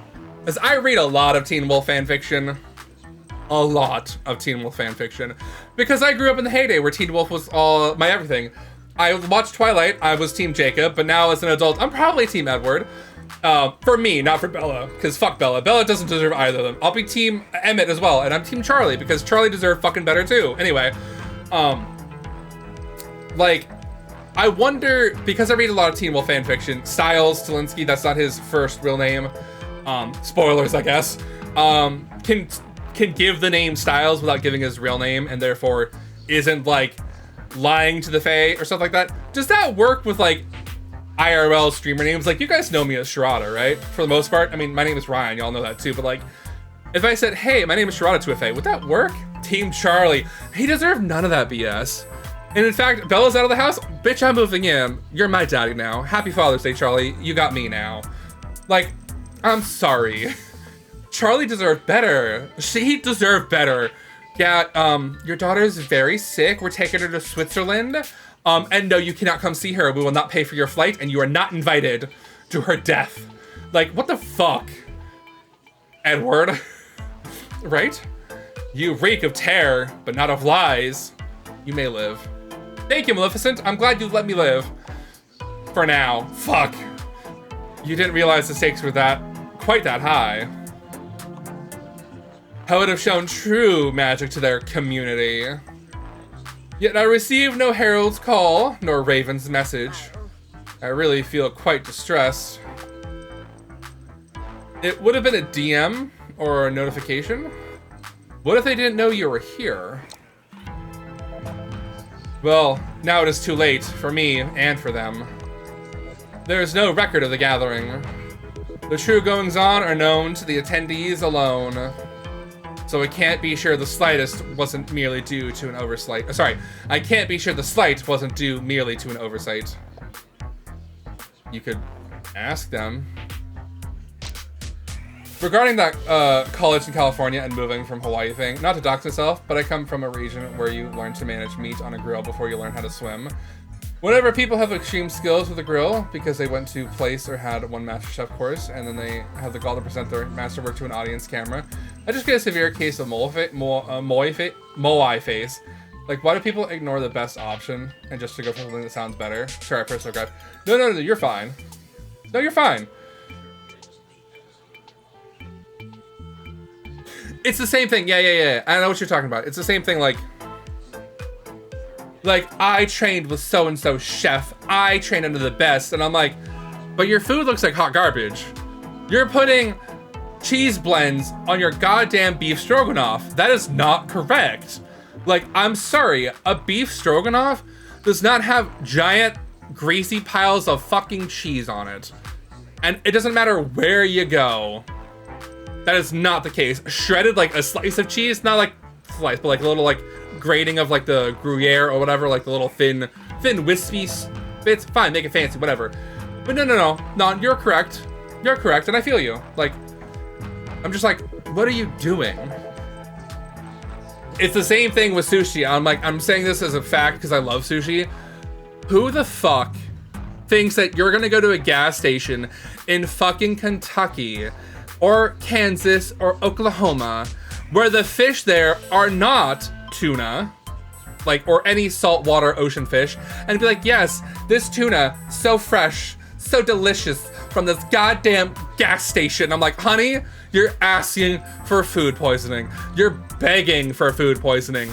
as I read a lot of Teen Wolf fanfiction, a lot of Teen Wolf fanfiction, because I grew up in the heyday where Teen Wolf was all my everything. I watched Twilight, I was Team Jacob, but now as an adult, I'm probably Team Edward. For me, not for Bella, because fuck Bella. Bella doesn't deserve either of them. I'll be Team Emmett as well, and I'm Team Charlie, because Charlie deserved fucking better too. Anyway, like, I wonder, because I read a lot of Teen Wolf fanfiction, Styles Stilinski, that's not his first real name, spoilers I guess, can give the name Styles without giving his real name, and therefore isn't like lying to the Fae or stuff like that. Does that work with like IRL streamer names? Like, you guys know me as Sharada, right? For the most part. I mean, my name is Ryan, y'all know that too, but like, if I said, hey, my name is Sharada to a Fae, would that work? Team Charlie. He deserved none of that BS. And in fact, Bella's out of the house. Bitch, I'm moving in. You're my daddy now. Happy Father's Day, Charlie. You got me now. Like, I'm sorry. Charlie deserved better. She deserved better. Yeah, your daughter's very sick. We're taking her to Switzerland. And no, you cannot come see her. We will not pay for your flight, and you are not invited to her death. Like, what the fuck? Edward. Right? You reek of terror, but not of lies. You may live. Thank you, Maleficent. I'm glad you let me live. For now. Fuck. You didn't realize the stakes were quite that high. I would have shown true magic to their community. Yet I received no herald's call, nor raven's message. I really feel quite distressed. It would have been a DM or a notification. What if they didn't know you were here? Well, now it is too late for me and for them. There is no record of the gathering. The true goings-on are known to the attendees alone. So I can't be sure the slightest wasn't merely due to an oversight. Sorry, I can't be sure the slight wasn't due merely to an oversight. You could ask them. Regarding that college in California and moving from Hawaii thing, not to dox myself, but I come from a region where you learn to manage meat on a grill before you learn how to swim. Whenever people have extreme skills with a grill because they went to place or had one master chef course and then they have the gall to present their masterwork to an audience camera, I just get a severe case of moai face. Like, why do people ignore the best option and just to go for something that sounds better? Sure, I personal grab. No, you're fine. No, you're fine. It's the same thing. Yeah. I know what you're talking about. It's the same thing, like I trained with so-and-so chef. I trained under the best. And I'm like, but your food looks like hot garbage. You're putting cheese blends on your goddamn beef stroganoff. That is not correct. Like, I'm sorry. A beef stroganoff does not have giant, greasy piles of fucking cheese on it. And it doesn't matter where you go. That is not the case. Shredded, like a slice of cheese, not like slice, but like a little like grating of like the Gruyere or whatever, like the little thin wispy bits. Fine, make it fancy, whatever. But no, you're correct. You're correct, and I feel you. Like, I'm just like, what are you doing? It's the same thing with sushi. I'm saying this as a fact because I love sushi. Who the fuck thinks that you're gonna go to a gas station in fucking Kentucky or Kansas or Oklahoma where the fish there are not tuna, like, or any saltwater ocean fish, and be like, yes, this tuna, so fresh, so delicious from this goddamn gas station. I'm like, honey, you're asking for food poisoning. You're begging for food poisoning.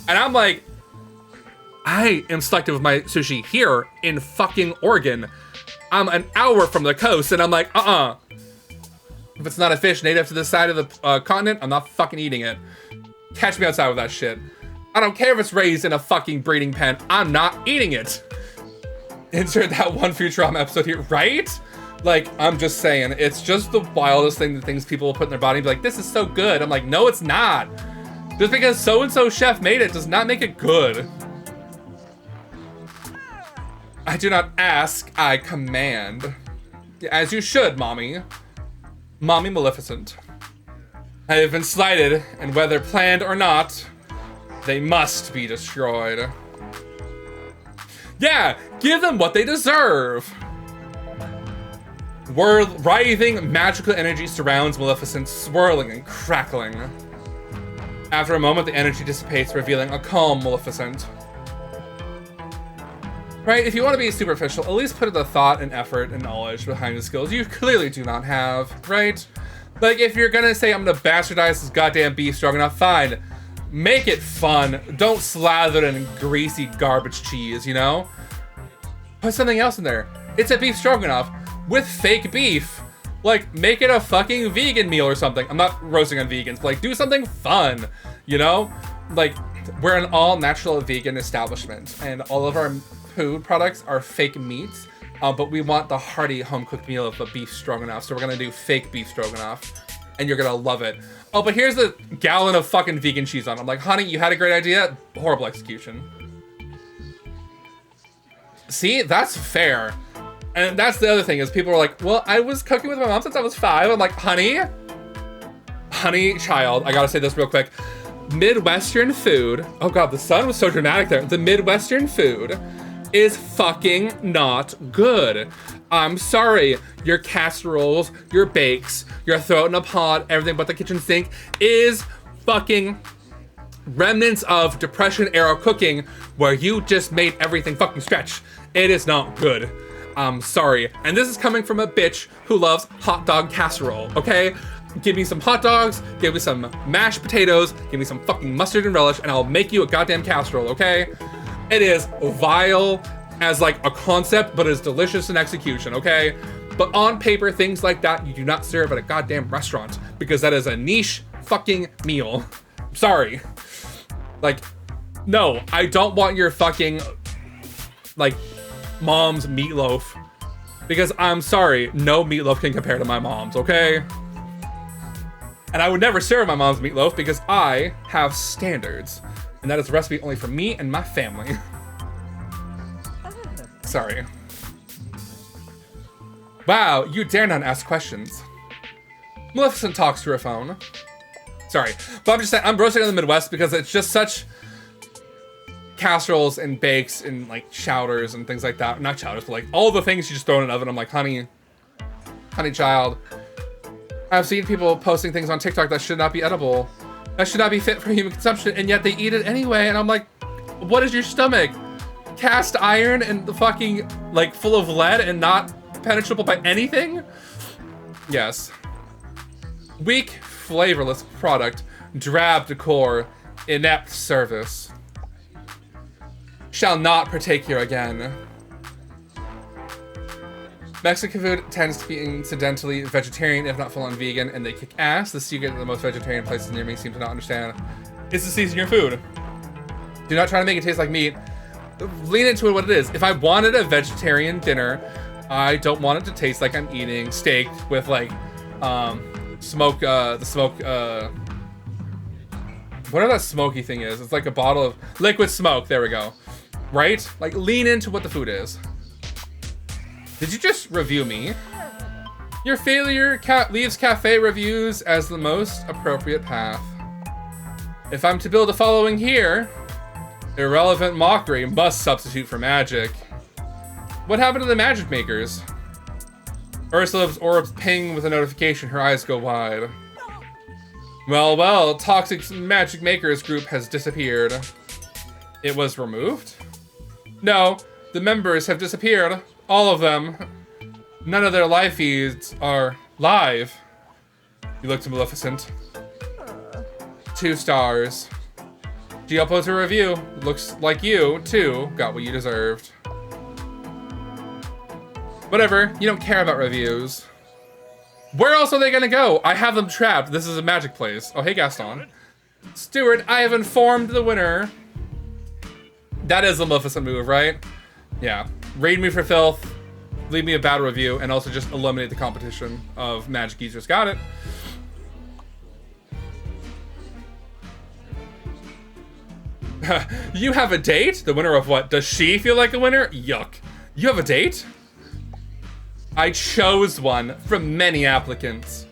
And I'm like, I am selective with my sushi here in fucking Oregon. I'm an hour from the coast, and I'm like, If it's not a fish native to this side of the continent, I'm not fucking eating it. Catch me outside with that shit. I don't care if it's raised in a fucking breeding pen. I'm not eating it. Insert that one Futurama episode here, right? Like, I'm just saying, it's just the wildest thing, the things people will put in their body and be like, this is so good. I'm like, no, it's not. Just because so-and-so chef made it does not make it good. I do not ask, I command. As you should, mommy. Mommy Maleficent. I have been slighted, and whether planned or not, they must be destroyed. Yeah, give them what they deserve. Writhing magical energy surrounds Maleficent, swirling and crackling. After a moment, the energy dissipates, revealing a calm Maleficent. Right, if you want to be superficial, at least put the thought and effort and knowledge behind the skills you clearly do not have, right? Like, if you're gonna say, I'm gonna bastardize this goddamn beef stroganoff, fine. Make it fun. Don't slather it in greasy garbage cheese, you know? Put something else in there. It's a beef stroganoff with fake beef. Like, make it a fucking vegan meal or something. I'm not roasting on vegans, but like, do something fun, you know? Like, we're an all-natural vegan establishment, and all of our food products are fake meats, but we want the hearty home-cooked meal of a beef stroganoff, so we're gonna do fake beef stroganoff, and you're gonna love it. Oh, but here's a gallon of fucking vegan cheese on it. I'm like, honey, you had a great idea, horrible execution. See, that's fair. And that's the other thing, is people are like, well, I was cooking with my mom since I was 5. I'm like, honey, child, I gotta say this real quick. Midwestern food, oh god, the sun was so dramatic there. The Midwestern food is fucking not good. I'm sorry, your casseroles, your bakes, your throw it in a pot, everything but the kitchen sink is fucking remnants of Depression era cooking where you just made everything fucking stretch. It is not good. I'm sorry. And this is coming from a bitch who loves hot dog casserole, okay? Give me some hot dogs, give me some mashed potatoes, give me some fucking mustard and relish, and I'll make you a goddamn casserole, okay? It is vile as like a concept, but it's delicious in execution, okay? But on paper, things like that you do not serve at a goddamn restaurant because that is a niche fucking meal. Sorry. Like, No, I don't want your fucking, like, mom's meatloaf. Because I'm sorry, no meatloaf can compare to my mom's, okay? And I would never serve my mom's meatloaf because I have standards. And that is a recipe only for me and my family. Sorry. Wow, you dare not ask questions. Maleficent talks through a phone. Sorry, but I'm just saying, I'm roasting in the Midwest because it's just such casseroles and bakes and like chowders and things like that. Not chowders, but like all the things you just throw in an oven. I'm like, honey child. I've seen people posting things on TikTok that should not be edible. That should not be fit for human consumption, and yet they eat it anyway. And I'm like, what is your stomach? Cast iron and the fucking, like, full of lead and not penetrable by anything? Yes. Weak, flavorless product. Drab decor. Inept service. Shall not partake here again. Mexican food tends to be incidentally vegetarian, if not full-on vegan, and they kick ass. The secret of the most vegetarian places near me seem to not understand is to season your food. Do not try to make it taste like meat. Lean into it what it is. If I wanted a vegetarian dinner, I don't want it to taste like I'm eating steak with like whatever that smoky thing is. It's like a bottle of liquid smoke. There we go. Right? Like, lean into what the food is. Did you just review me? Your failure leaves cafe reviews as the most appropriate path. If I'm to build a following here, irrelevant mockery must substitute for magic. What happened to the magic makers? Ursula's orbs ping with a notification. Her eyes go wide. Well, Toxic Magic Makers group has disappeared. It was removed? No, the members have disappeared. All of them. None of their live feeds are live. You look to Maleficent. 2 stars. She uploads a review. Looks like you, too, got what you deserved. Whatever, you don't care about reviews. Where else are they gonna go? I have them trapped. This is a magic place. Oh, hey, Gaston. Stuart, I have informed the winner. That is a Maleficent move, right? Yeah. Raid me for filth, leave me a bad review, and also just eliminate the competition of magic users. Got it. You have a date? The winner of what? Does she feel like a winner? Yuck. You have a date? I chose one from many applicants.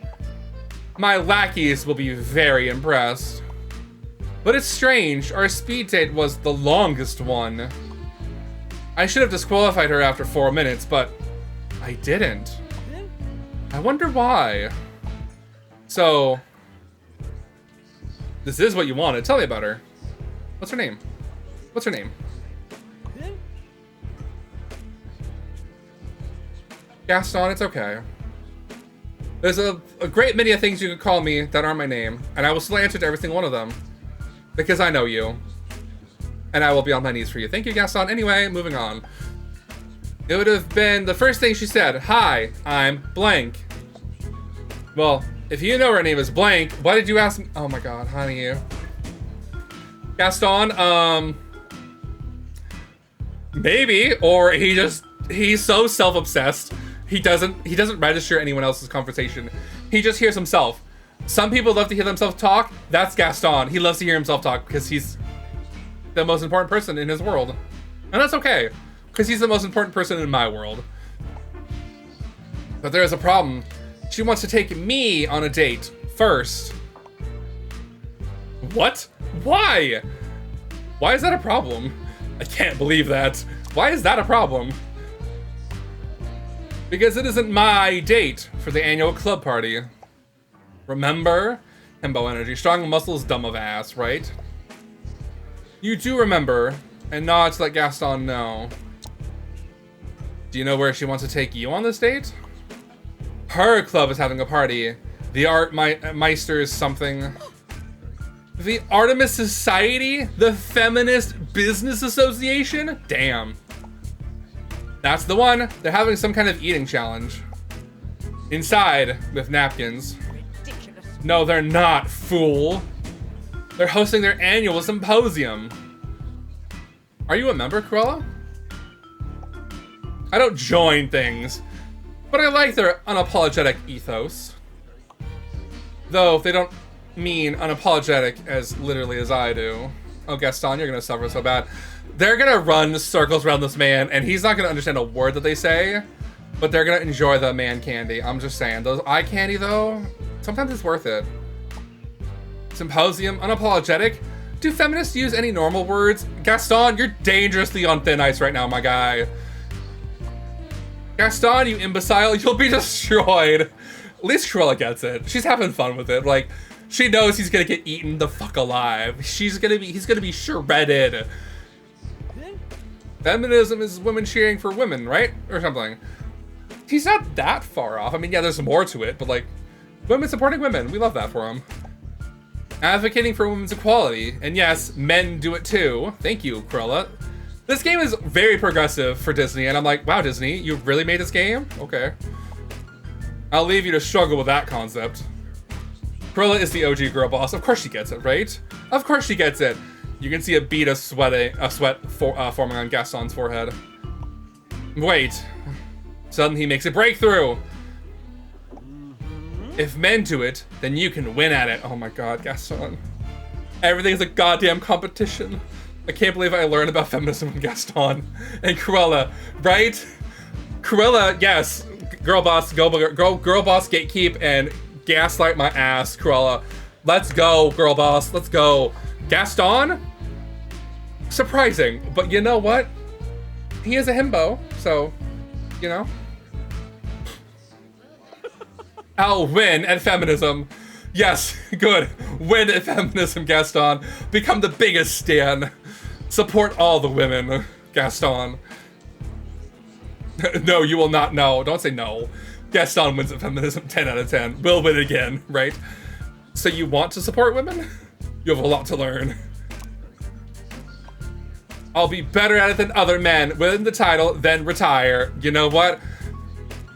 My lackeys will be very impressed. But it's strange, our speed date was the longest one. I should have disqualified her after 4 minutes, but I didn't. I wonder why. So, this is what you wanted. Tell me about her. What's her name? What's her name? Gaston, it's okay. There's a great many of things you can call me that aren't my name, and I will still answer to every single one of them. Because I know you. And I will be on my knees for you. Thank you, Gaston. Anyway, moving on. It would have been the first thing she said. Hi, I'm blank. Well, if you know her name is blank, why did you ask me? Oh my god, honey. Gaston, maybe, or he's so self-obsessed. He doesn't register anyone else's conversation. He just hears himself. Some people love to hear themselves talk. That's Gaston. He loves to hear himself talk because he's the most important person in his world. And that's okay, because he's the most important person in my world. But there is a problem. She wants to take me on a date first. What? Why? Why is that a problem? I can't believe that. Why is that a problem? Because it isn't my date for the annual club party. Remember? Himbo energy. Strong muscles, dumb of ass, right? You do remember, and not to let Gaston know. Do you know where she wants to take you on this date? Her club is having a party. The Art Meisters something. The Artemis Society? The Feminist Business Association? Damn. That's the one. They're having some kind of eating challenge. Inside, with napkins. Ridiculous. No, they're not, fool. They're hosting their annual symposium. Are you a member, Cruella? I don't join things, but I like their unapologetic ethos. Though they don't mean unapologetic as literally as I do. Oh, Gaston, you're gonna suffer so bad. They're gonna run circles around this man, and he's not gonna understand a word that they say, but they're gonna enjoy the man candy. I'm just saying. Those eye candy, though, sometimes it's worth it. Symposium, unapologetic. Do feminists use any normal words? Gaston, you're dangerously on thin ice right now, my guy. Gaston, you imbecile, you'll be destroyed. At least Cruella gets it. She's having fun with it. Like, she knows he's gonna get eaten the fuck alive. He's gonna be shredded. Feminism is women cheering for women, right? Or something. He's not that far off. I mean, yeah, there's more to it, but like, women supporting women. We love that for him. Advocating for women's equality. And yes, men do it too. Thank you, Cruella. This game is very progressive for Disney, and I'm like, wow, Disney, you really made this game? Okay. I'll leave you to struggle with that concept. Cruella is the OG girl boss. Of course she gets it, right? Of course she gets it. You can see a bead of sweat forming on Gaston's forehead. Wait. Suddenly he makes a breakthrough. If men do it, then you can win at it. Oh my god, Gaston. Everything is a goddamn competition. I can't believe I learned about feminism from Gaston and Cruella, right? Cruella, yes. Girl boss, girl boss, gatekeep, and gaslight my ass, Cruella. Let's go, girl boss. Let's go. Gaston? Surprising, but you know what? He is a himbo, so, you know. I'll win at feminism. Yes, good. Win at feminism, Gaston. Become the biggest stan. Support all the women, Gaston. No, you will not. No, don't say no. Gaston wins at feminism 10 out of 10. Will win again, right? So you want to support women? You have a lot to learn. I'll be better at it than other men. Win the title, then retire. You know what?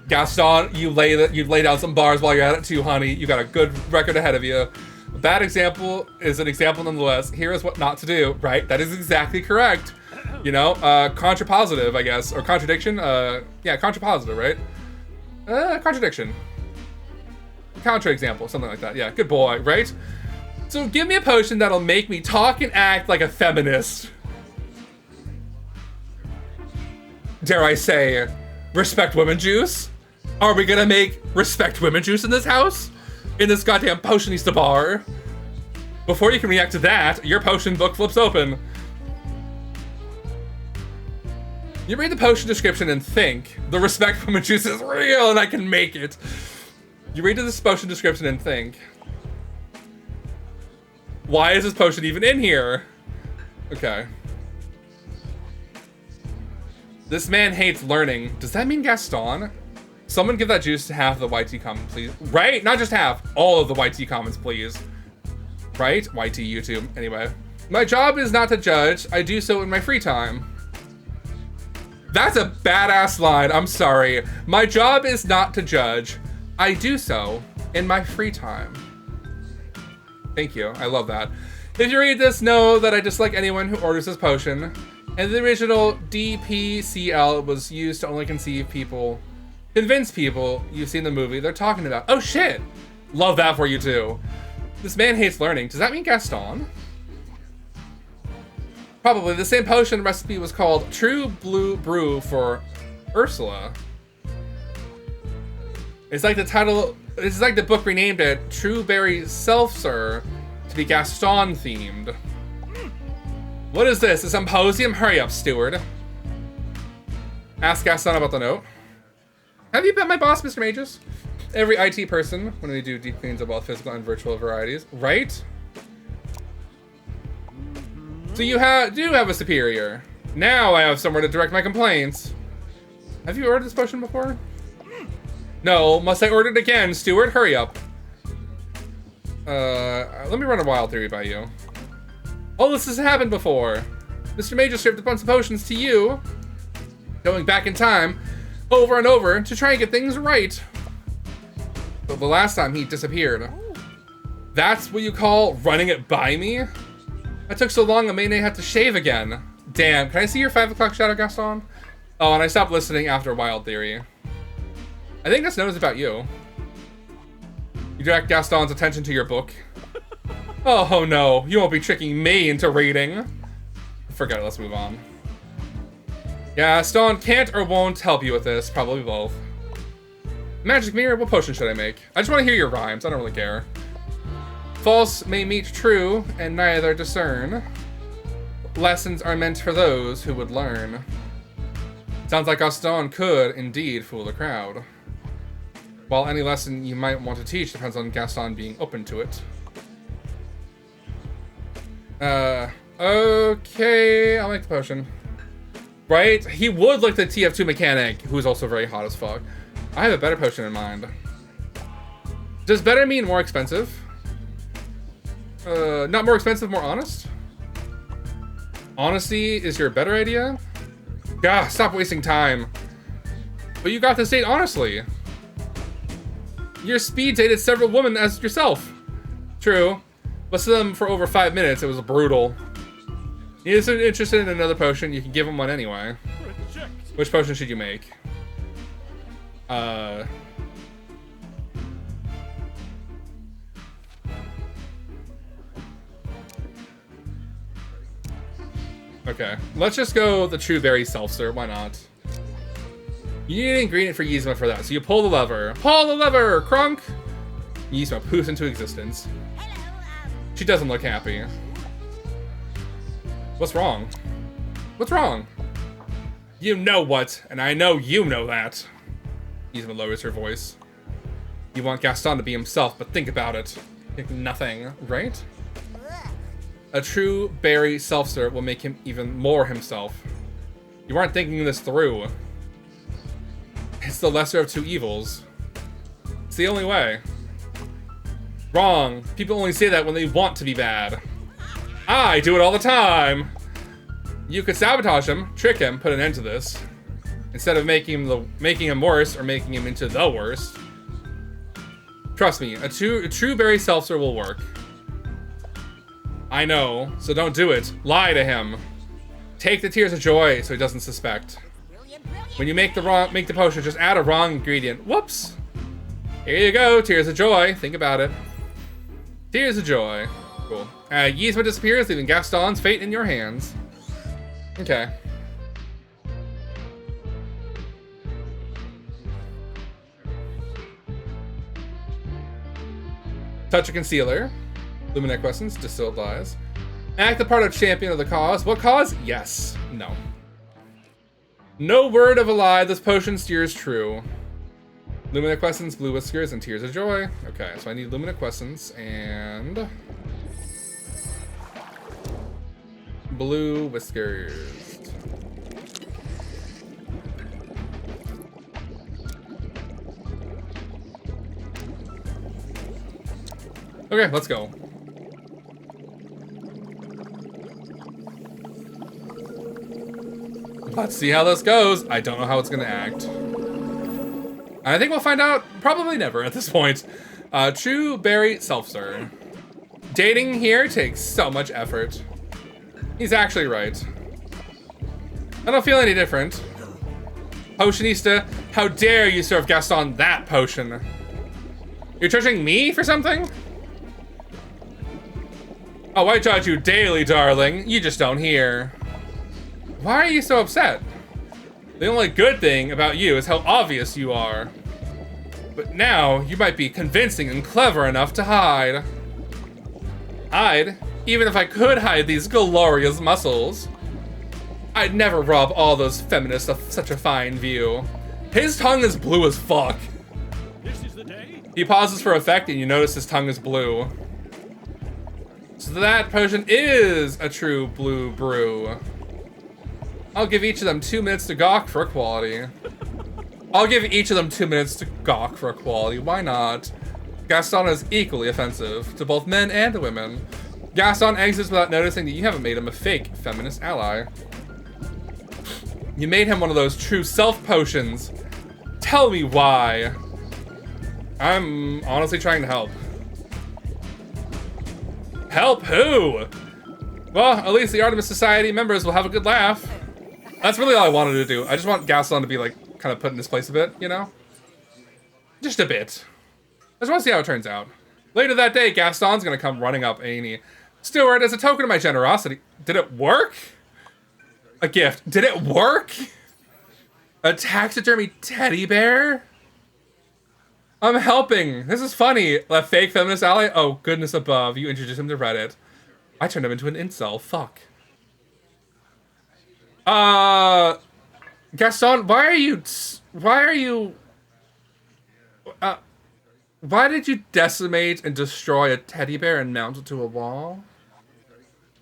Gaston, you lay down some bars while you're at it too, honey. You got a good record ahead of you. A bad example is an example nonetheless. Here is what not to do, right? That is exactly correct. You know, contrapositive, I guess, or contradiction. Yeah, contrapositive, right? Contradiction. Counterexample, something like that. Yeah, good boy, right? So give me a potion that'll make me talk and act like a feminist. Dare I say, respect women juice? Are we gonna make respect women juice in this house? In this goddamn potionista bar? Before you can react to that, your potion book flips open. You read the potion description and think, the respect women juice is real and I can make it. You read this potion description and think, why is this potion even in here? Okay. This man hates learning. Does that mean Gaston? Someone give that juice to half of the YT comments, please. Right? Not just half. All of the YT comments, please. Right? YT YouTube. Anyway. My job is not to judge. I do so in my free time. That's a badass line. I'm sorry. My job is not to judge. I do so in my free time. Thank you. I love that. If you read this, know that I dislike anyone who orders this potion. And the original DPCL was used to only convince people you've seen the movie they're talking about. Oh shit! Love that for you too. This man hates learning. Does that mean Gaston? Probably. The same potion recipe was called True Blue Brew for Ursula. It's like the title, it's like the book renamed it True Berry Seltzer to be Gaston themed. What is this? A symposium? Hurry up, steward. Ask Gaston about the note. Have you met my boss, Mr. Mages? Every IT person, when we do deep cleans of both physical and virtual varieties, right? So you do have a superior. Now I have somewhere to direct my complaints. Have you ordered this potion before? No, must I order it again, steward? Hurry up. Let me run a wild theory by you. Oh, this has happened before. Mr. Major shipped a bunch of potions to you, going back in time, over and over, to try and get things right. But the last time he disappeared. That's what you call running it by me? I took so long, Amene had to shave again. Damn, can I see your 5 o'clock shadow, Gaston? Oh, and I stopped listening after Wild Theory. I think this knows about you. You direct Gaston's attention to your book. Oh no, you won't be tricking me into reading. Forget it, let's move on. Gaston can't or won't help you with this, probably both. Magic mirror, what potion should I make? I just want to hear your rhymes, I don't really care. False may meet true, and neither discern. Lessons are meant for those who would learn. Sounds like Gaston could, indeed, fool the crowd. While any lesson you might want to teach depends on Gaston being open to it. Okay, I'll make the potion. Right? He would like the TF2 mechanic, who's also very hot as fuck. I have a better potion in mind. Does better mean more expensive? Not more expensive, more honest? Honesty is your better idea? Gah, stop wasting time. But you got this date honestly. Your speed dated several women as yourself. True. But some of them for over 5 minutes, it was brutal. He's interested in another potion, you can give him one anyway. Reject. Which potion should you make? Okay, let's just go the True Berry Seltzer, why not? You need an ingredient for Yzma for that, so you pull the lever. Pull the lever, Krunk! Yzma poofs into existence. She doesn't look happy. What's wrong? What's wrong? You know what, and I know you know that. Yzma lowers her voice. You want Gaston to be himself, but think about it. Think nothing, right? A True Berry Seltzer will make him even more himself. You aren't thinking this through. It's the lesser of two evils. It's the only way. Wrong. People only say that when they want to be bad. I do it all the time. You could sabotage him, trick him, put an end to this. Instead of making him worse or making him into the worst. Trust me, a true berry seltzer will work. I know, so don't do it. Lie to him. Take the tears of joy so he doesn't suspect. When you make the potion, just add a wrong ingredient. Whoops. Here you go, tears of joy. Think about it. Tears of joy. Cool. Yzma disappears, leaving Gaston's fate in your hands. Okay. Touch a concealer. Luminec Essence, distilled lies. Act the part of champion of the cause. What cause? Yes. No. No word of a lie, this potion steers true. Luminec Essence, Blue Whiskers, and Tears of Joy. Okay, so I need Luminec Essence and Blue Whiskers. Okay, let's go. Let's see how this goes. I don't know how it's gonna act. I think we'll find out probably never at this point. True Berry Seltzer. Dating here takes so much effort. He's actually right. I don't feel any different. Potionista, how dare you serve Gaston that potion? You're judging me for something? Oh, I judge you daily, darling. You just don't hear. Why are you so upset? The only good thing about you is how obvious you are. But now, you might be convincing and clever enough to hide. Hide? Even if I could hide these glorious muscles. I'd never rob all those feminists of such a fine view. His tongue is blue as fuck. This is the day. He pauses for effect and you notice his tongue is blue. So that potion is a true blue brew. I'll give each of them 2 minutes to gawk for equality. I'll give each of them 2 minutes to gawk for equality. Why not? Gaston is equally offensive to both men and women. Gaston exits without noticing that you haven't made him a fake feminist ally. You made him one of those true self potions. Tell me why. I'm honestly trying to help. Help who? Well, at least the Artemis Society members will have a good laugh. That's really all I wanted to do. I just want Gaston to be, like, kind of put in his place a bit, you know? Just a bit. I just want to see how it turns out. Later that day, Gaston's gonna come running up Annie. Steward, as a token of my generosity... Did it work? A gift. Did it work? A taxidermy teddy bear? I'm helping. This is funny. A fake feminist ally? Oh, goodness above. You introduced him to Reddit. I turned him into an incel. Fuck. Gaston, why did you decimate and destroy a teddy bear and mount it to a wall?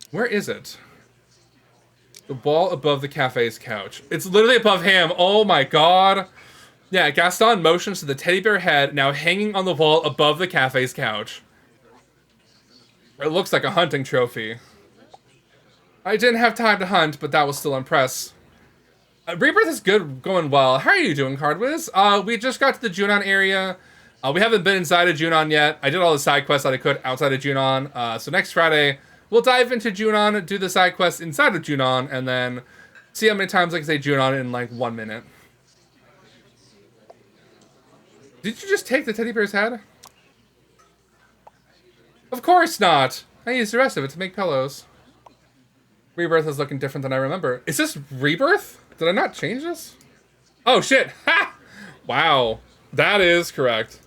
Where is it? The wall above the cafe's couch. It's literally above him. Oh my god. Yeah, Gaston motions to the teddy bear head now hanging on the wall above the cafe's couch. It looks like a hunting trophy. I didn't have time to hunt, but that will still impress. Rebirth is good, going well. How are you doing, Cardwiz? We just got to the Junon area. We haven't been inside of Junon yet. I did all the side quests that I could outside of Junon. So next Friday, we'll dive into Junon, do the side quests inside of Junon, and then see how many times I can say Junon in like 1 minute. Did you just take the teddy bear's head? Of course not. I used the rest of it to make pillows. Rebirth is looking different than I remember. Is this Rebirth? Did I not change this? Oh shit! Ha! Wow. That is correct.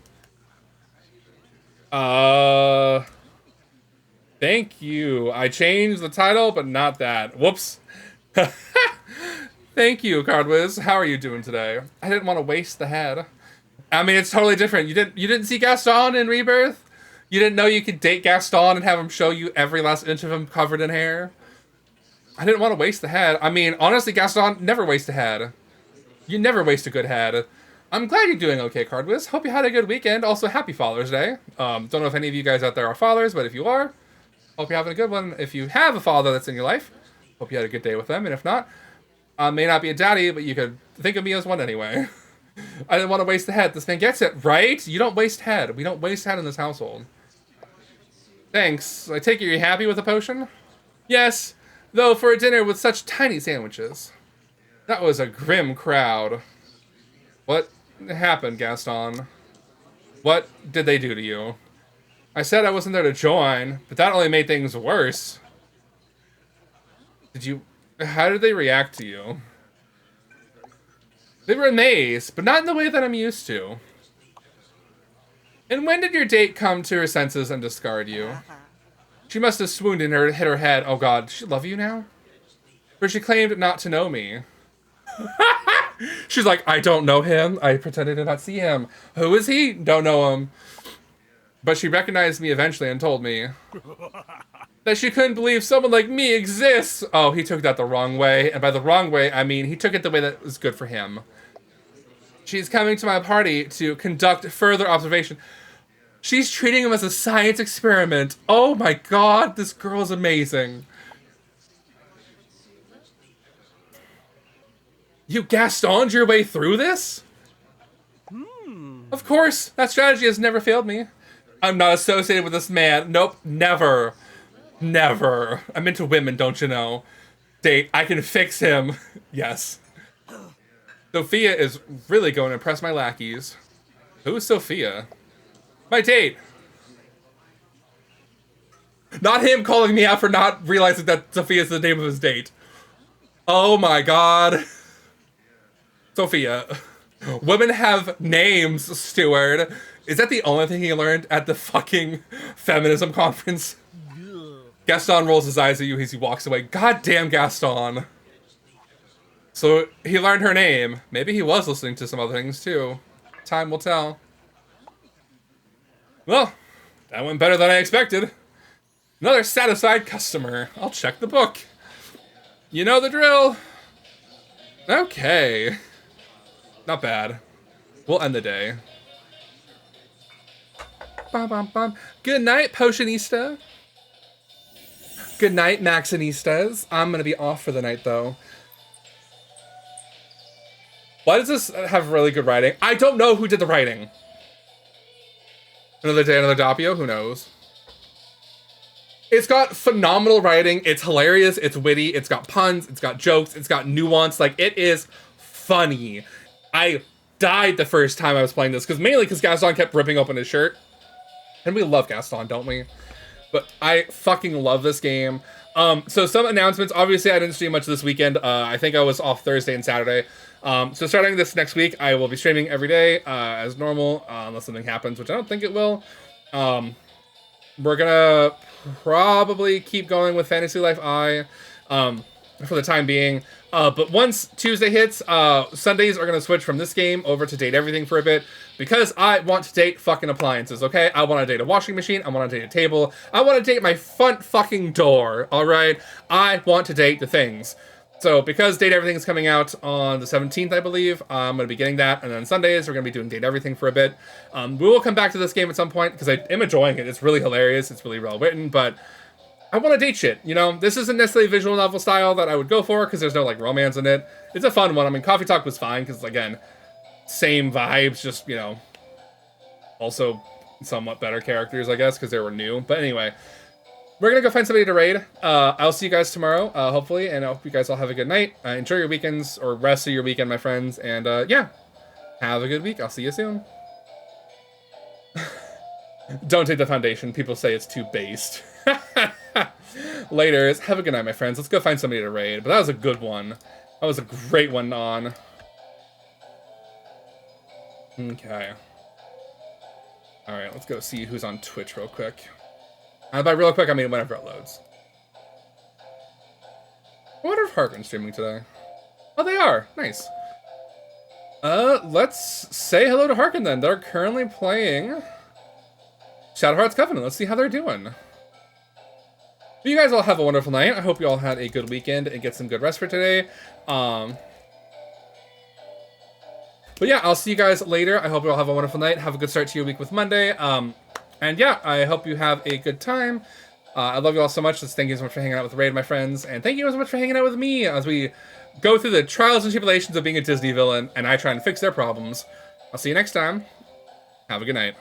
Thank you. I changed the title, but not that. Whoops. Thank you, Cardwiz. How are you doing today? I didn't want to waste the head. I mean, it's totally different. You didn't see Gaston in Rebirth? You didn't know you could date Gaston and have him show you every last inch of him covered in hair? I didn't want to waste the head. I mean, honestly, Gaston, never waste a head. You never waste a good head. I'm glad you're doing okay, Cardwiz. Hope you had a good weekend. Also, happy Father's Day. Don't know if any of you guys out there are fathers, but if you are, hope you're having a good one. If you have a father that's in your life, hope you had a good day with them. And if not, I may not be a daddy, but you could think of me as one anyway. I didn't want to waste the head. This man gets it, right? You don't waste head. We don't waste head in this household. Thanks. I take it you're happy with the potion? Yes, though for a dinner with such tiny sandwiches. That was a grim crowd. What happened, Gaston? What did they do to you? I said I wasn't there to join, but that only made things worse. How did they react to you? They were amazed, but not in the way that I'm used to. And when did your date come to her senses and discard you? She must have swooned and hit her head. Oh god, does she love you now? For she claimed not to know me. She's like, I don't know him. I pretended to not see him. Who is he? Don't know him. But she recognized me eventually and told me that she couldn't believe someone like me exists. Oh, he took that the wrong way. And by the wrong way, I mean he took it the way that was good for him. She's coming to my party to conduct further observation. She's treating him as a science experiment. Oh my god, this girl is amazing. You Gastoned your way through this? Of course, that strategy has never failed me. I'm not associated with this man. Nope, never. Never. I'm into women, don't you know? Date, I can fix him. Yes. Sophia is really going to impress my lackeys. Who's Sophia? My date. Not him calling me out for not realizing that Sophia is the name of his date. Oh my god. Sophia. Women have names, Steward. Is that the only thing he learned at the fucking feminism conference? Gaston rolls his eyes at you as he walks away. God damn Gaston. So he learned her name. Maybe he was listening to some other things too. Time will tell. Well, that went better than I expected. Another satisfied customer. I'll check the book. You know the drill. Okay. Not bad. We'll end the day. Bum, bum, bum. Good night, Potionista. Good night, Maxinistas. I'm gonna be off for the night, though. Why does this have really good writing? I don't know who did the writing. Another day, another Doppio? Who knows? It's got phenomenal writing. It's hilarious. It's witty. It's got puns. It's got jokes. It's got nuance. Like, it is funny. I died the first time I was playing this, mainly because Gaston kept ripping open his shirt. And we love Gaston, don't we? But I fucking love this game. So some announcements. Obviously, I didn't stream much this weekend. I think I was off Thursday and Saturday. So starting this next week, I will be streaming every day as normal, unless something happens, which I don't think it will. We're gonna probably keep going with Fantasy Life I for the time being. But once Tuesday hits, Sundays are gonna switch from this game over to Date Everything for a bit, because I want to date fucking appliances, okay? I want to date a washing machine, I want to date a table, I want to date my front fucking door, alright? I want to date the things. So, because Date Everything is coming out on the 17th, I believe, I'm going to be getting that, and then Sundays, we're going to be doing Date Everything for a bit. We will come back to this game at some point, because I am enjoying it. It's really hilarious, it's really well written, but I want to date shit, you know? This isn't necessarily a visual novel style that I would go for, because there's no, like, romance in it. It's a fun one. I mean, Coffee Talk was fine, because, again, same vibes, just, you know, also somewhat better characters, I guess, because they were new. But anyway, we're going to go find somebody to raid. I'll see you guys tomorrow, hopefully, and I hope you guys all have a good night. Enjoy your weekends, or rest of your weekend, my friends, and yeah, have a good week. I'll see you soon. Don't take the foundation. People say it's too based. Laters. Have a good night, my friends. Let's go find somebody to raid. But that was a good one. That was a great one on. Okay. Alright, let's go see who's on Twitch real quick. And by real quick, I mean whenever it loads. I wonder if Harkin's streaming today. Oh, they are. Nice. Let's say hello to Harkin then. They're currently playing Shadow Hearts Covenant. Let's see how they're doing. But you guys all have a wonderful night. I hope you all had a good weekend and get some good rest for today. But yeah, I'll see you guys later. I hope you all have a wonderful night. Have a good start to your week with Monday. And yeah, I hope you have a good time. I love you all so much. Thank you so much for hanging out with Raid, my friends. And thank you so much for hanging out with me as we go through the trials and tribulations of being a Disney villain, and I try and fix their problems. I'll see you next time. Have a good night.